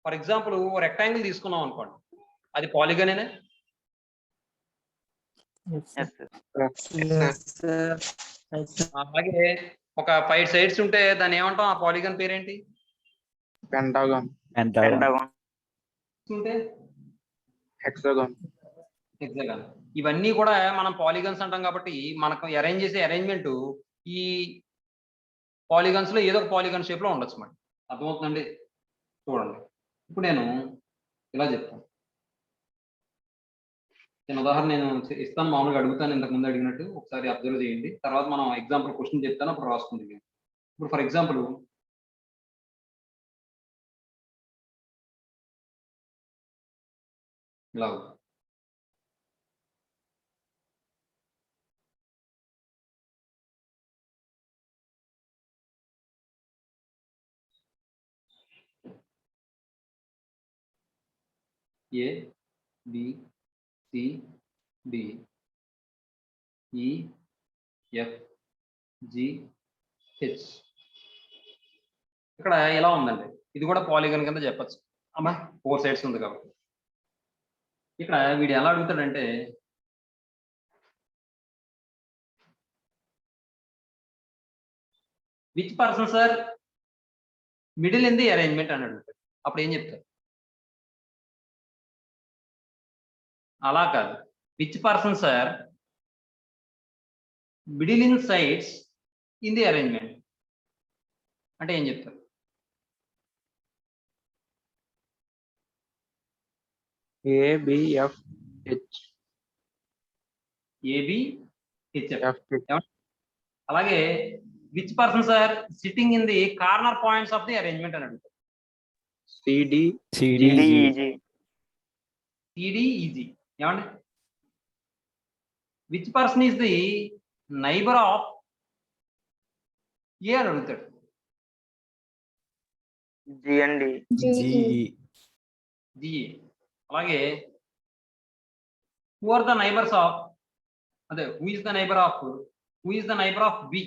S1: ఫర్ ఎగ్జాంపుల్ ఓ రెక్టాంగిల్ తీసుకున్నాం అనుకోండి, అది పాలిగానేనా?
S6: Yes, sir.
S2: Yes, sir.
S1: అలాగే ఒక 5 సైడ్స్ ఉంటే దాన్ని ఏమంటాం? ఆ పాలిగాన్ పేరేంటి?
S5: Pentagon.
S3: Pentagon.
S2: Pentagon.
S1: ఉంటే
S5: Hexagon.
S1: హెక్సాగాన్. ఇవన్నీ కూడా మనం పాలిగన్స్ అంటాం. కాబట్టి మనకు అరేంజ్ చేసే అరేంజ్మెంట్ ఈ పాలిగన్స్ లో ఏదో ఒక పాలిగన్ షేప్ లో ఉండొచ్చు మరి. అర్థమవుతుందండి? చూడండి, ఇప్పుడు నేను ఇలా చెప్తాను. నేను ఉదాహరణ ఇస్తాను, మామూలుగా అడుగుతాను, ఇంతకు ముందు అడిగినట్టు ఒకసారి అబ్జర్వ్ చేయండి. తర్వాత మనం ఎగ్జాంపుల్ క్వశ్చన్ చెప్తాను, అప్పుడు రాసుకుంది. ఇప్పుడు ఫర్ ఎగ్జాంపుల్ ఇలా ఏ B C D E F G H. ఇక్కడ ఎలా ఉందండి? ఇది కూడా పాలిగన్ కింద చెప్పచ్చు. అమ్మా 4 సైడ్స్ ఉంది కాబట్టి. ఇక్కడ వీడు ఎలా అడుగుతాడంటే, which person sir middle in the arrangement అని అడుగుతాడు. అప్పుడు ఏం చెప్తారు? అలా కాదు, which person sir middle in sides in the arrangement అంటే ఏం చెప్తారు?
S5: A B F H.
S1: A B H F.
S5: F H.
S1: అలాగే which person sir sitting in the corner points of the arrangement అని అడుగుతారు.
S5: C D.
S3: CD.
S2: DEG.
S1: C D E G. ఏమండి? Which person is the neighbour of A అని అడుగుతాడు.
S2: G and D.
S3: GE.
S1: G A. అలాగే who are the neighbours of, అదే who is the neighbour of B?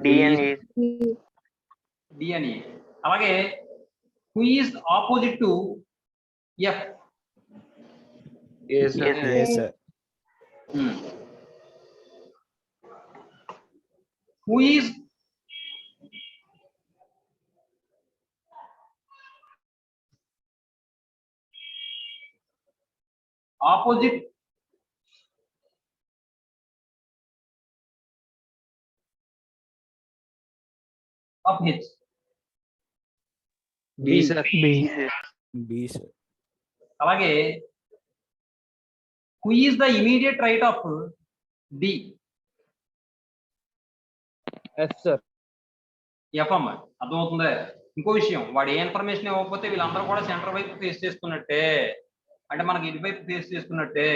S2: D and E.
S1: D అని. అలాగే who is opposite to F?
S5: A sir.
S2: Yes, sir.
S3: Yes, sir.
S1: Who is opposite of H?
S5: B sir.
S6: B.
S3: B, sir.
S1: అలాగే who is the immediate right of D?
S7: S sir.
S1: F అమ్మ. అర్థమవుతుందా? ఇంకో విషయం, వాడు ఏ information ఇవ్వకపోతే వీళ్ళందరూ కూడా centre వైపు ఫేస్ చేస్తున్నట్టే, అంటే మనకి ఇటు వైపు ఫేస్ చేస్తున్నట్టే.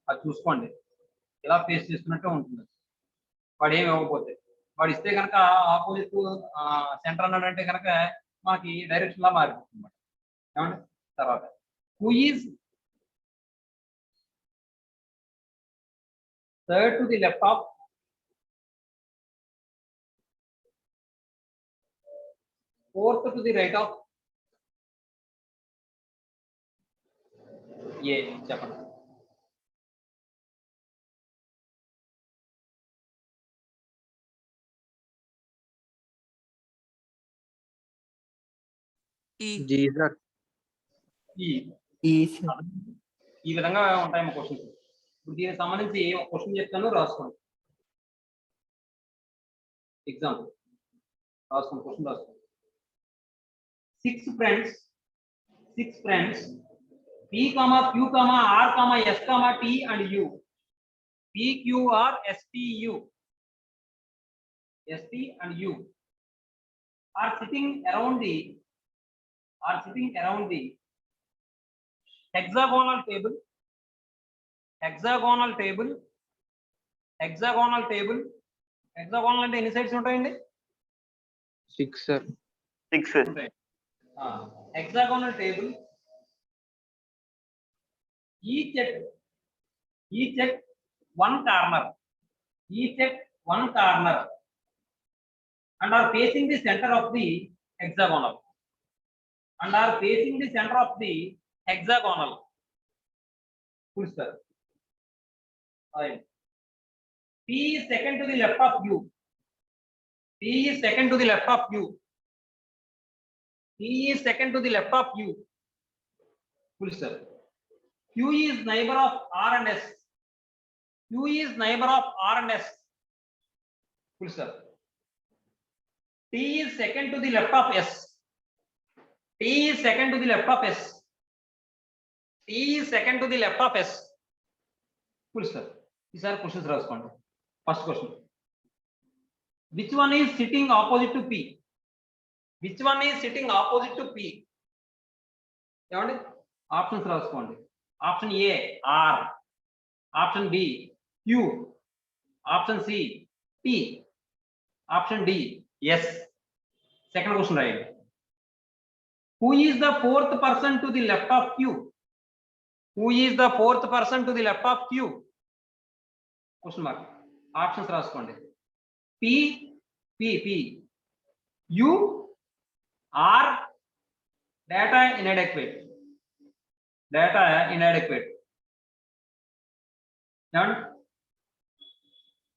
S1: అది చూసుకోండి, ఇలా ఫేస్ చేస్తున్నట్టే ఉంటుంది. వాడు ఏమి ఇవ్వకపోతే, వాడు ఇస్తే కనుక ఆపోజిట్ సెంటర్ అన్నాడంటే కనుక మనకి డైరెక్షన్ లా మారిపోతుంది అన్నమాట. ఏమండి? తర్వాత who is third to the left of fourth to the right of A? చెప్పండి.
S5: G sir.
S1: ఈ
S6: E, sir.
S1: ఈ విధంగా ఉంటాయి మా క్వశ్చన్స్. ఇప్పుడు దీనికి సంబంధించి ఒక క్వశ్చన్ చెప్తాను, రాసుకోండి. ఎగ్జాంపుల్ రాసుకోండి, క్వశ్చన్ రాసుకోండి. 6 friends P, Q, R, S, T and U. P, Q, R, S, T and U are sitting around the hexagonal table. Hexagonal అంటే ఎన్ని సైడ్స్ ఉంటాయండి?
S5: 6 sir.
S2: 6.
S1: ఉంటాయి. Hexagonal table each at one corner, and are facing the center of the hexagonal, full stop. Right. P is second to the left of U. Full stop. Q is neighbor of R and S. Full stop. T is second to the left of S. Full stop. These are questions రాసుకోండి. First question. Which one is sitting opposite to P? ఏమండి? Options రాసుకోండి. Option A R, option B Q, option C P, option D S. Second question రాయండి. Who is the fourth person to the left of Q? Question mark. Options రాసుకోండి. P, U, R, data inadequate.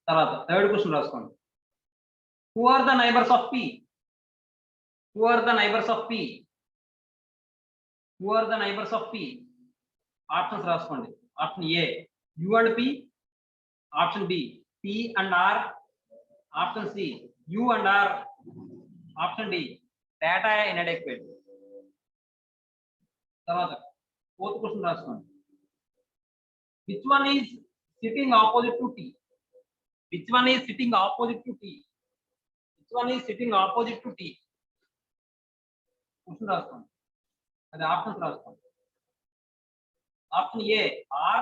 S1: తర్వాత third question రాసుకోండి. Who are the neighbors of P? Options రాసుకోండి. Option A U and P, option B P and R, option C U and R, option D data inadequate. తర్వాత fourth question రాసుకోండి. Which one is sitting opposite to T? Question రాసుకోండి. అది options రాసుకోండి. Option A R,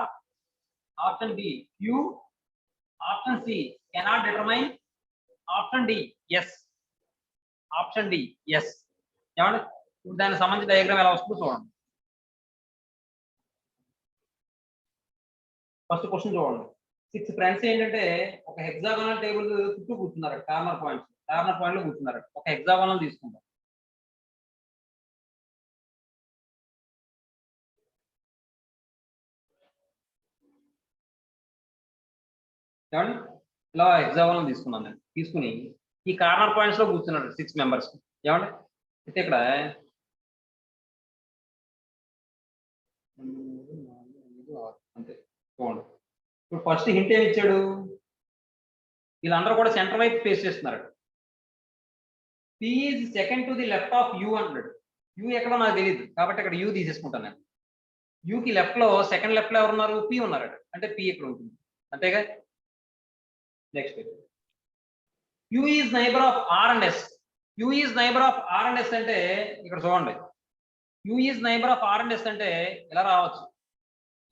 S1: option B Q, option C cannot determine, option D yes. ఏమండి? ఇప్పుడు దానికి సంబంధించిన diagram ఎలా వస్తుందో చూడండి. ఫస్ట్ క్వశ్చన్ చూడండి. 6 ఫ్రెండ్స్ ఏంటంటే ఒక హెక్సాగోనల్ టేబుల్ చుట్టూ కూర్చున్నారు. కార్నర్ పాయింట్ లో కూర్చున్నారు. ఒక హెక్సాగోనల్ తీసుకుంటాం. ఏమండి? ఇలా హెక్సాగోనల్ తీసుకున్నాను నేను. తీసుకుని ఈ కార్నర్ పాయింట్స్ లో కూర్చున్నారు 6 మెంబర్స్. ఏమండి? అయితే ఇక్కడ అంతే చూడండి. ఇప్పుడు ఫస్ట్ హింట్ ఏమి ఇచ్చాడు? వీళ్ళందరూ కూడా సెంటర్ వైపు ఫేస్ చేస్తున్నారు. P is second to the left of U అన్నాడు. U ఎక్కడో నాకు తెలియదు కాబట్టి ఇక్కడ U తీసేసుకుంటాను నేను. U కి లెఫ్ట్ లో సెకండ్ లెఫ్ట్ లో ఎవరున్నారు? P ఉన్నారు. అంటే P ఇక్కడ ఉంటుంది. అంతేగా? Next Q is neighbor of R and S. అంటే ఇక్కడ చూడండి. Q is neighbor of R and S అంటే ఇలా రావచ్చు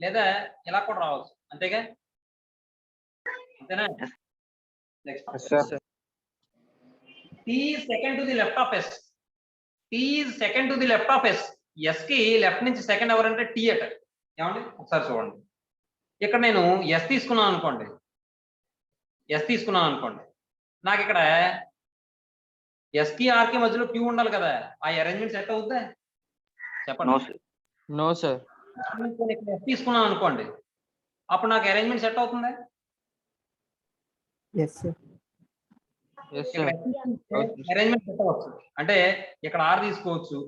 S1: లేదా ఇలా కూడా రావచ్చు. అంతేగా? అంతేనా? Next T is second to the left of S. S కి లెఫ్ట్ నుంచి సెకండ్ ఎవరంటే T అట. ఏమండి? ఒకసారి చూడండి. ఇక్కడ నేను S తీసుకున్నాను అనుకోండి. నాకు ఇక్కడ S కి R కి మధ్యలో Q ఉండాలి కదా. ఆ అరేంజ్మెంట్ సెట్ అవుతుందా? చెప్పండి.
S5: No sir.
S1: S తీసుకున్నాను అనుకోండి. అప్పుడు నాకు అరేంజ్మెంట్ సెట్ అవుతుందా?
S6: Yes sir.
S1: అరేంజ్మెంట్ సెట్ అవ్వచ్చు. అంటే ఇక్కడ R తీసుకోవచ్చు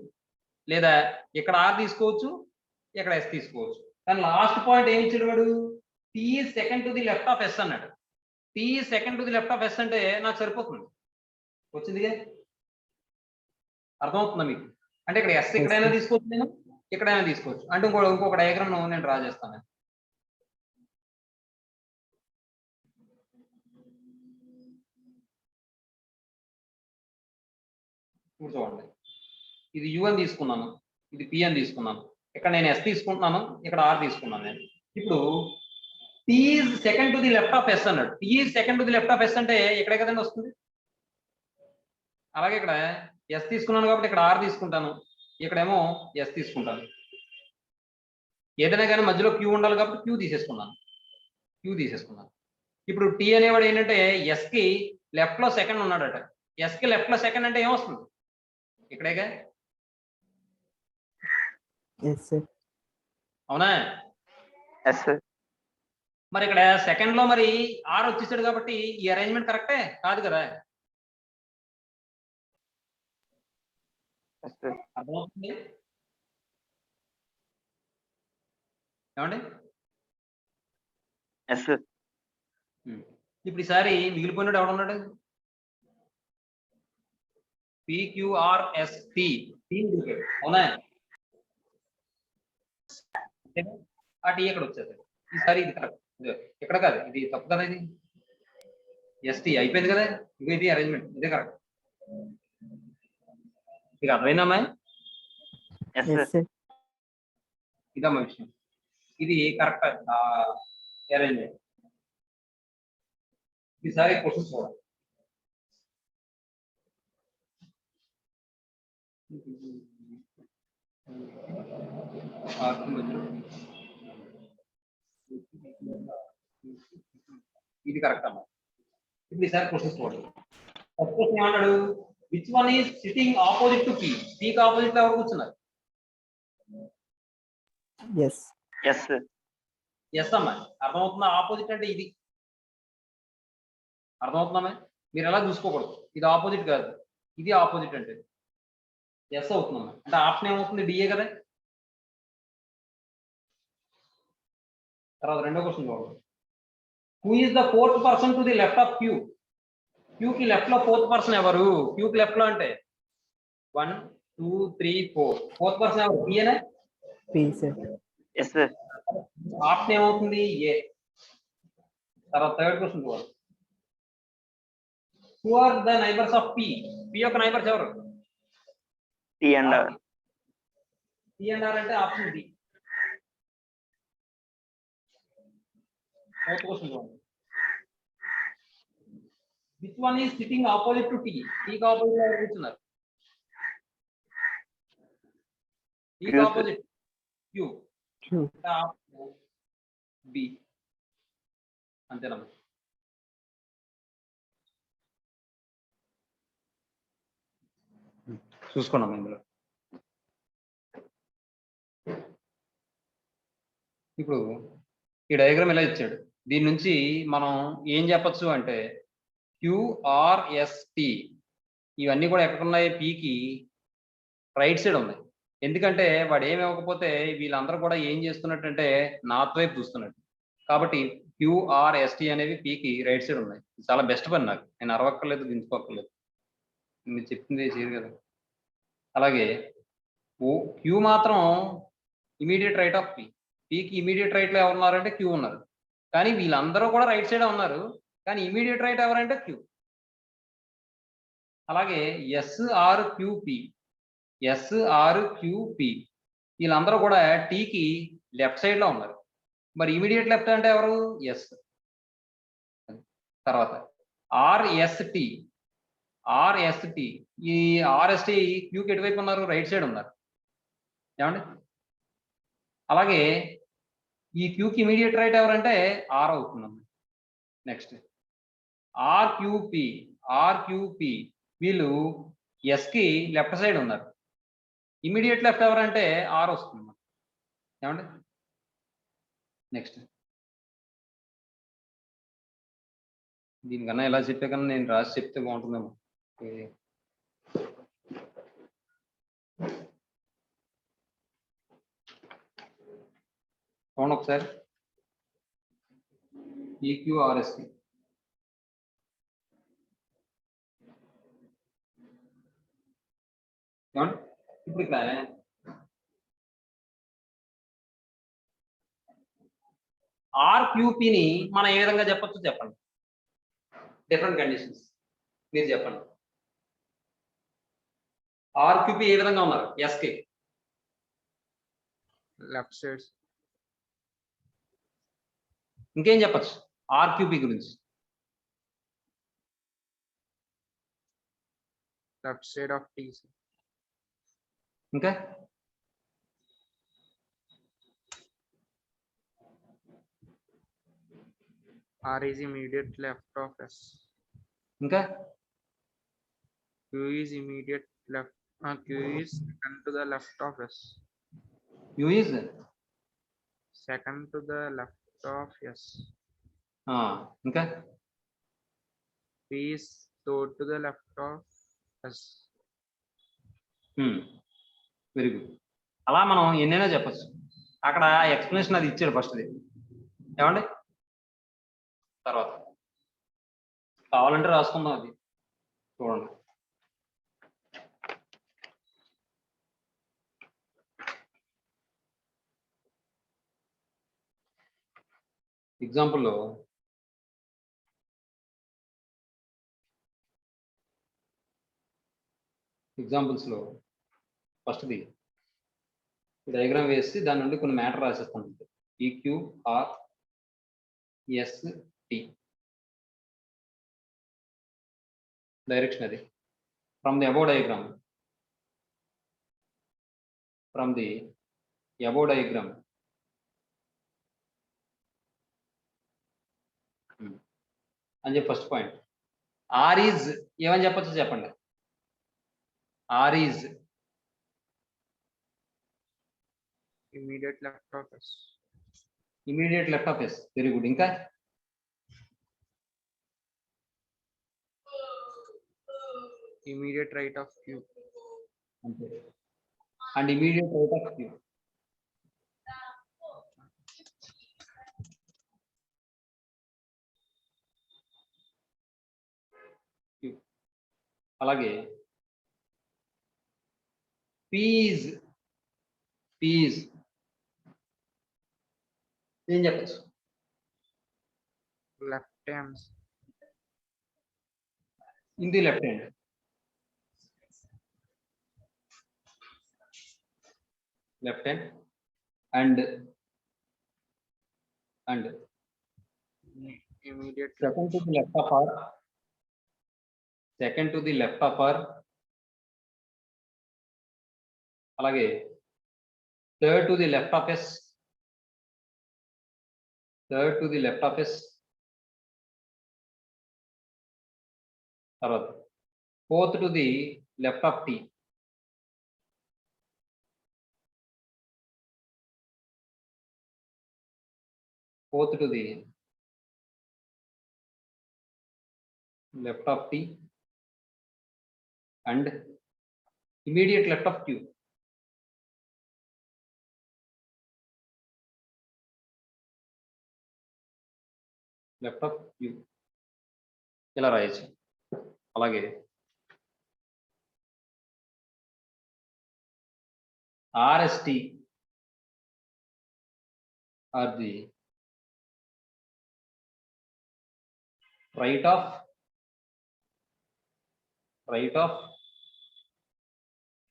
S1: లేదా ఇక్కడ R తీసుకోవచ్చు, ఇక్కడ S తీసుకోవచ్చు. కానీ లాస్ట్ పాయింట్ ఏమి ఇచ్చాడు వాడు? T is second to the left of S అన్నాడు. T is second to the left of S అంటే నాకు సరిపోతుంది. వచ్చిందిగా? అర్థమవుతుందా మీకు? అంటే ఇక్కడ S ఎక్కడైనా తీసుకోవచ్చు, నేను ఎక్కడైనా తీసుకోవచ్చు. అంటే ఇంకొక డయాగ్రామ్ నేను డ్రా చేస్తాను. చూడండి. ఇది U అని తీసుకున్నాను, ఇది P అని తీసుకున్నాను. ఇక్కడ నేను S తీసుకుంటున్నాను, ఇక్కడ R తీసుకున్నాను నేను. ఇప్పుడు T is second to the left of S అన్నాడు. T is second to the left of S అంటే ఇక్కడే కదండి వస్తుంది. అలాగే ఇక్కడ S తీసుకున్నాను కాబట్టి ఇక్కడ R తీసుకుంటాను, ఇక్కడేమో S తీసుకుంటాను. ఏదైనా కానీ మధ్యలో క్యూ ఉండాలి కాబట్టి క్యూ తీసేసుకున్నాను. ఇప్పుడు టీ అనేవాడు ఏంటంటే ఎస్ కి లెఫ్ట్ లో సెకండ్ ఉన్నాడట. ఎస్ కి లెఫ్ట్ లో సెకండ్ అంటే ఏమొస్తుంది? ఇక్కడేగా,
S6: ఎస్ సార్.
S1: అవునా?
S2: Yes sir.
S1: మరి ఇక్కడ సెకండ్ లో మరి ఆర్ వచ్చేసాడు కాబట్టి ఈ అరేంజ్మెంట్ కరెక్టే కాదు కదా?
S2: Yes sir.
S1: అర్థమవుతుంది ఏమండి?
S2: Yes sir.
S1: ఇప్పుడు ఈసారి మిగిలిపోయినాడు ఎవడున్నాడు? పిక్యూఆర్ఎస్టి, అవునా? ఆ టీ ఎక్కడ వచ్చేది? ఈసారి ఇది కరెక్ట్, ఇక్కడ కాదు, ఇది తప్పు కదా. ఇది ఎస్టీ అయిపోయింది కదా. ఇది అరేంజ్మెంట్, ఇదే కరెక్ట్. మీకు అర్థమైందమ్మా?
S2: Yes
S6: yes
S2: sir.
S6: సార్.
S1: ఇదమ్మా విషయం, ఇది కరెక్ట్ అరేంజ్మెంట్. ఈసారి క్వశ్చన్స్ చూడాలి. ఇది కరెక్ట్ అమ్మా. ఇప్పుడు ఈసారి క్వశ్చన్స్ చూడండి. ఫస్ట్ క్వశ్చన్ ఏమన్నాడు? Which one is sitting opposite to P? పీకి ఆపోజిట్ లో ఎవరు కూర్చున్నారు?
S6: ఎస్.
S2: Yes sir.
S1: ఎస్ అమ్మా. అర్థమవుతుందా? ఆపోజిట్ అంటే ఇది. అర్థమవుతుందమ్మా? మీరు ఎలా చూసుకోకూడదు, ఇది ఆపోజిట్ కాదు, ఇది ఆపోజిట్ అంటే ఎస్ అవుతుందమ్మా. అంటే ఆప్షన్ ఏమవుతుంది? డిఏ కదా. తర్వాత రెండో క్వశ్చన్ చూడండి. Who is the fourth person to the left of Q? క్యూకి లెఫ్ట్ లో ఫోర్త్ పర్సన్ ఎవరు? క్యూకి లెఫ్ట్ లో అంటే 1 2 3 4. ఫోర్త్ పర్సన్ ఎవరు? పిఏనా?
S6: P sir.
S2: Yes sir.
S1: Option ఏమవుతుంది? ఏ. తర్వాత థర్డ్ క్వశ్చన్ చూడండి. Who are the neighbours of P? P యొక్క నైబర్స్ ఎవరు?
S2: T and R.
S1: T and R అంటే ఆప్షన్ డి. ఫోర్త్ క్వశ్చన్ చూడండి. Which one is sitting opposite to T? టీకి opposite ఎవరు కూర్చున్నారు? టీకి ఆపోజిట్ క్యూ.
S6: క్యూ.
S1: బి. అంతేనమ్మా. చూసుకున్నాం ఇందులో. ఇప్పుడు ఈ డయాగ్రామ్ ఇలా ఇచ్చాడు. దీని నుంచి మనం ఏం చెప్పచ్చు అంటే క్యూఆర్ఎస్టి ఇవన్నీ కూడా ఎక్కడున్నాయి? పీకి రైట్ సైడ్ ఉన్నాయి. ఎందుకంటే వాడు ఏమి ఇవ్వకపోతే వీళ్ళందరూ కూడా ఏం చేస్తున్నట్టంటే నార్త్ వైపు చూస్తున్నట్టు. కాబట్టి క్యూఆర్ఎస్టి అనేవి పీకి రైట్ సైడ్ ఉన్నాయి. చాలా బెస్ట్ పని నాకు. నేను అరవక్కర్లేదు, దించుకోక్కర్లేదు, మీరు చెప్తుంది చేయదు కదా. అలాగే ఓ క్యూ మాత్రం ఇమీడియట్ రైట్ ఆఫ్ పీ. పీకి ఇమీడియట్ రైట్ లో ఎవరు ఉన్నారంటే క్యూ ఉన్నారు. కానీ వీళ్ళందరూ కూడా రైట్ సైడ్ ఉన్నారు, కానీ ఇమీడియట్ రైట్ ఎవరంటే క్యూ. అలాగే ఎస్ఆర్క్యూపి వీళ్ళందరూ కూడా టీకి లెఫ్ట్ సైడ్ లో ఉన్నారు. మరి ఇమీడియట్ లెఫ్ట్ అంటే ఎవరు? ఎస్. తర్వాత ఆర్ఎస్టి ఈ ఆర్ఎస్టి క్యూకి ఎటువైపు ఉన్నారు? రైట్ సైడ్ ఉన్నారు. ఏమండి? అలాగే ఈ క్యూకి ఇమీడియట్ రైట్ ఎవరంటే ఆర్ అవుతుందమ్మా. నెక్స్ట్ ఆర్క్యూపి వీళ్ళు ఎస్కి లెఫ్ట్ సైడ్ ఉన్నారు. ఇమీడియట్ లెఫ్ట్ ఎవరంటే ఆర్ వస్తుంది. ఏమండి? నెక్స్ట్ దీనికన్నా ఎలా చెప్పే కన్నా నేను రాసి చెప్తే బాగుంటుందేమో. అవును, ఒకసారి ఈక్యూఆర్ఎస్కి ఇప్పుడు ఇక్కడ ఆర్క్యూపీని మనం ఏ విధంగా చెప్పొచ్చు చెప్పండి. డిఫరెంట్ కండిషన్స్ మీరు చెప్పండి. ఆర్క్యూపీ ఏ విధంగా ఉన్నారు? ఎస్కే
S5: లెఫ్ట్ సైడ్.
S1: ఇంకేం చెప్పచ్చు ఆర్క్యూపీ గురించి?
S5: Left side of T.
S1: ఇంకా
S5: R is immediate left of S.
S1: ఇంకా
S5: Q is immediate left. Q is second to the left of S.
S1: You is
S5: Second to the left of S.
S1: ఇంకా
S5: P is third to the left of S.
S1: Very good. అలా మనం ఎన్నైనా చెప్పచ్చు. అక్కడ explanation అది ఇచ్చాడు ఫస్ట్ది ఏమండి, తర్వాత కావాలంటే రాసుకుందాం అది చూడండి. ఎగ్జాంపుల్లో ఎగ్జాంపుల్స్లో ఫస్ట్ది డయాగ్రామ్ వేసి దాని నుండి కొన్ని మ్యాటర్ రాసేస్తాను. ఈక్యూఆర్ ఎస్ టి డైరెక్షన్ అది from the above diagram. From the above diagram అని చెప్పి ఫస్ట్ పాయింట్. ఆర్ ఈజ్ ఏమని చెప్పచ్చు చెప్పండి. R is
S5: Immediate left of S.
S1: Immediate left of S. Very good. ఇంకా
S5: Immediate right of Q.
S1: అంతే. And immediate right of Q. అలాగే P is P is ఏం చెప్పచ్చు.
S5: Left hand.
S1: In the left hand. Left hand and
S5: Immediate
S1: second to the left of R. Second to the left of R. అలాగే third to the left of S. Third to the left of S. తర్వాత fourth to the left of T. Fourth to the left of T and immediate left of Q. Left of Q ఇలా రాయొచ్చు. అలాగే RST are the right of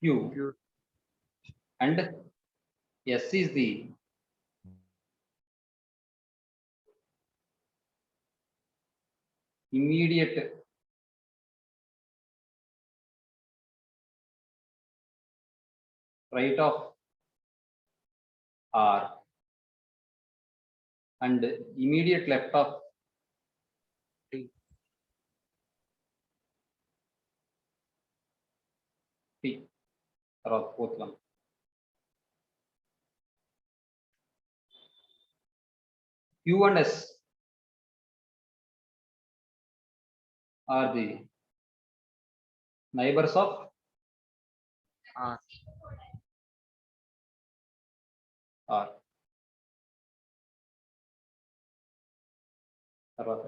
S1: Q
S5: Q.
S1: and S is the immediate right of R and immediate left of
S5: T.
S1: తర్వాత fourth one. Q and S are the neighbors of
S5: R.
S1: R. తర్వాత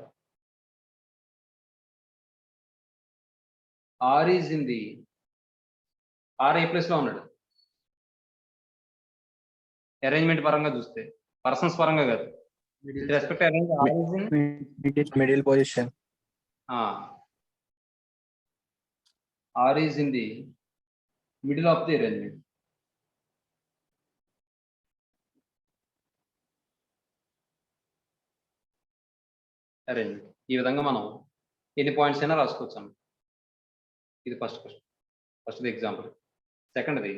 S1: R is in the R A place లో ఉన్నాడు arrangement పరంగా చూస్తే, persons పరంగా కాదు.
S5: Middle.
S1: Respect arrange R is in
S3: middle position.
S1: R is in the middle of the arrangement. Arrangement ఈ విధంగా మనం ఎన్ని పాయింట్స్ అయినా రాసుకోవచ్చు. ఇది ఫస్ట్ ఎగ్జాంపుల్. సెకండ్ది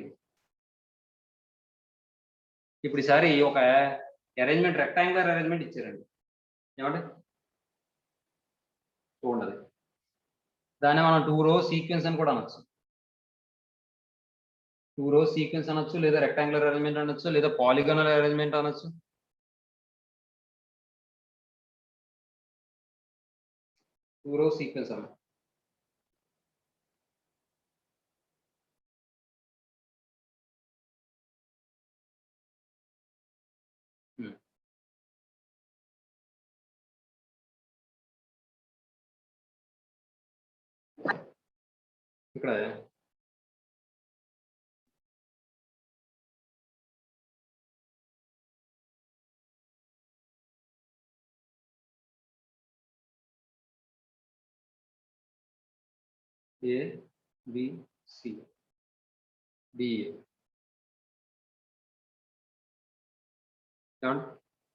S1: ఇప్పుడు ఈసారి ఒక అరేంజ్మెంట్ రెక్టాంగులర్ అరేంజ్మెంట్ ఇచ్చారండి. ఏమండి చూడండి, దాన్ని మనం 2 row సీక్వెన్స్ అని కూడా అనొచ్చు. 2 row సీక్వెన్స్ అనొచ్చు, లేదా రెక్టాంగులర్ అరేంజ్మెంట్ అనొచ్చు, లేదా పాలిగనల్ అరేంజ్మెంట్ అనొచ్చు. 2 row సీక్వెన్స్ అన్న. ఇక్కడ A B C D A.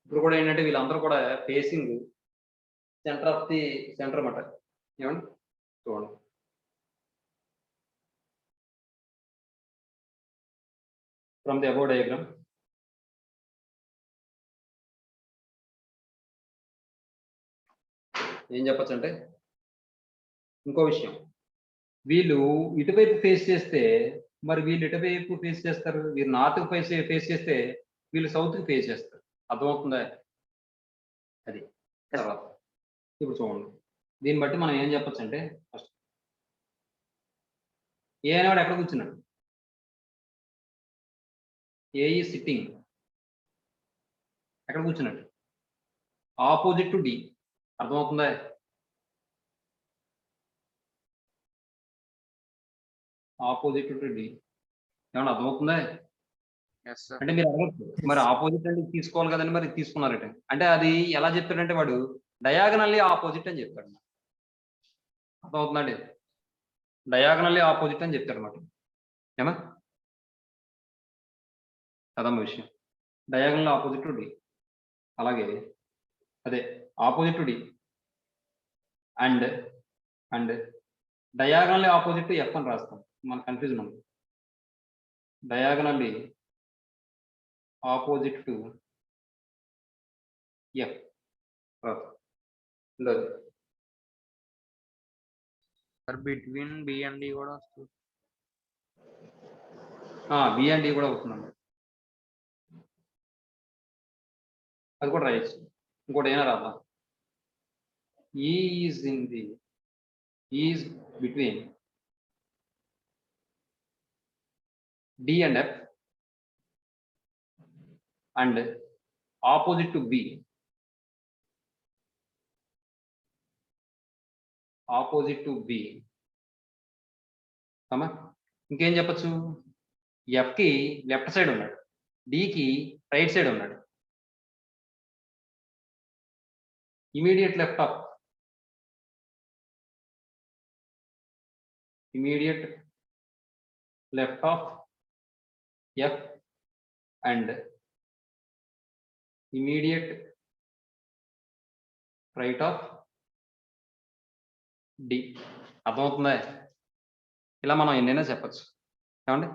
S1: ఇప్పుడు కూడా ఏంటంటే వీళ్ళందరూ కూడా facing centre of the centre అన్నమాట. ఏమండి చూడండి, ఫ్రమ్ ది అబౌవ్ డయాగ్రామ్ ఏం చెప్పచ్చు అంటే, ఇంకో విషయం, వీళ్ళు ఇటువైపు ఫేస్ చేస్తే మరి వీళ్ళు ఇటువైపు ఫేస్ చేస్తారు, వీళ్ళు నార్త్ ఫేస్ చేస్తే వీళ్ళు సౌత్కి ఫేస్ చేస్తారు. అర్థమవుతుందా? అది తర్వాత ఇప్పుడు చూడండి, దీన్ని బట్టి మనం ఏం చెప్పచ్చు అంటే, ఫస్ట్ ఏ అనేవాడు ఎక్కడ కూర్చున్నాడు? ఏ ఈ సిట్టింగ్ ఎక్కడ కూర్చున్నాడు? Opposite to D. అర్థమవుతుందా? Opposite to D. ఏమన్నా అర్థమవుతుందా?
S5: Yes, sir.
S1: అంటే మీరు అడగచ్చు, మరి ఆపోజిట్ అంటే ఇది తీసుకోవాలి కదండి, మరి ఇది తీసుకున్నారట అంటే అది ఎలా చెప్తాడంటే వాడు డయాగనల్లీ ఆపోజిట్ అని చెప్తాడు. అర్థమవుతుందండి? డయాగనల్లీ ఆపోజిట్ అని చెప్తాడు అనమాట. ఏమా కదమ్మ విషయం, డయాగనల్ ఆపోజిట్ టు డి. అలాగే అదే opposite to D and and diagonally opposite to F అని రాస్తాం. మనకు కన్ఫ్యూజన్ ఉంది. Diagonally opposite to F
S5: Sir, between B and D కూడా వస్తుంది.
S1: బి అండ్ డి కూడా అవుతుందండి, అది కూడా రాయొచ్చు. ఇంకోటి ఏమైనా రాద్దాం, is in the is between D and F and opposite to B. Opposite to B. ఇంకేం చెప్పచ్చు? ఎఫ్ కి లెఫ్ట్ సైడ్ ఉన్నాడు, డికి రైట్ సైడ్ ఉన్నాడు. Immediate left of F and immediate right of D. అర్థమవుతుందా? ఇలా మనం ఎన్నైనా చెప్పచ్చు. ఏమండి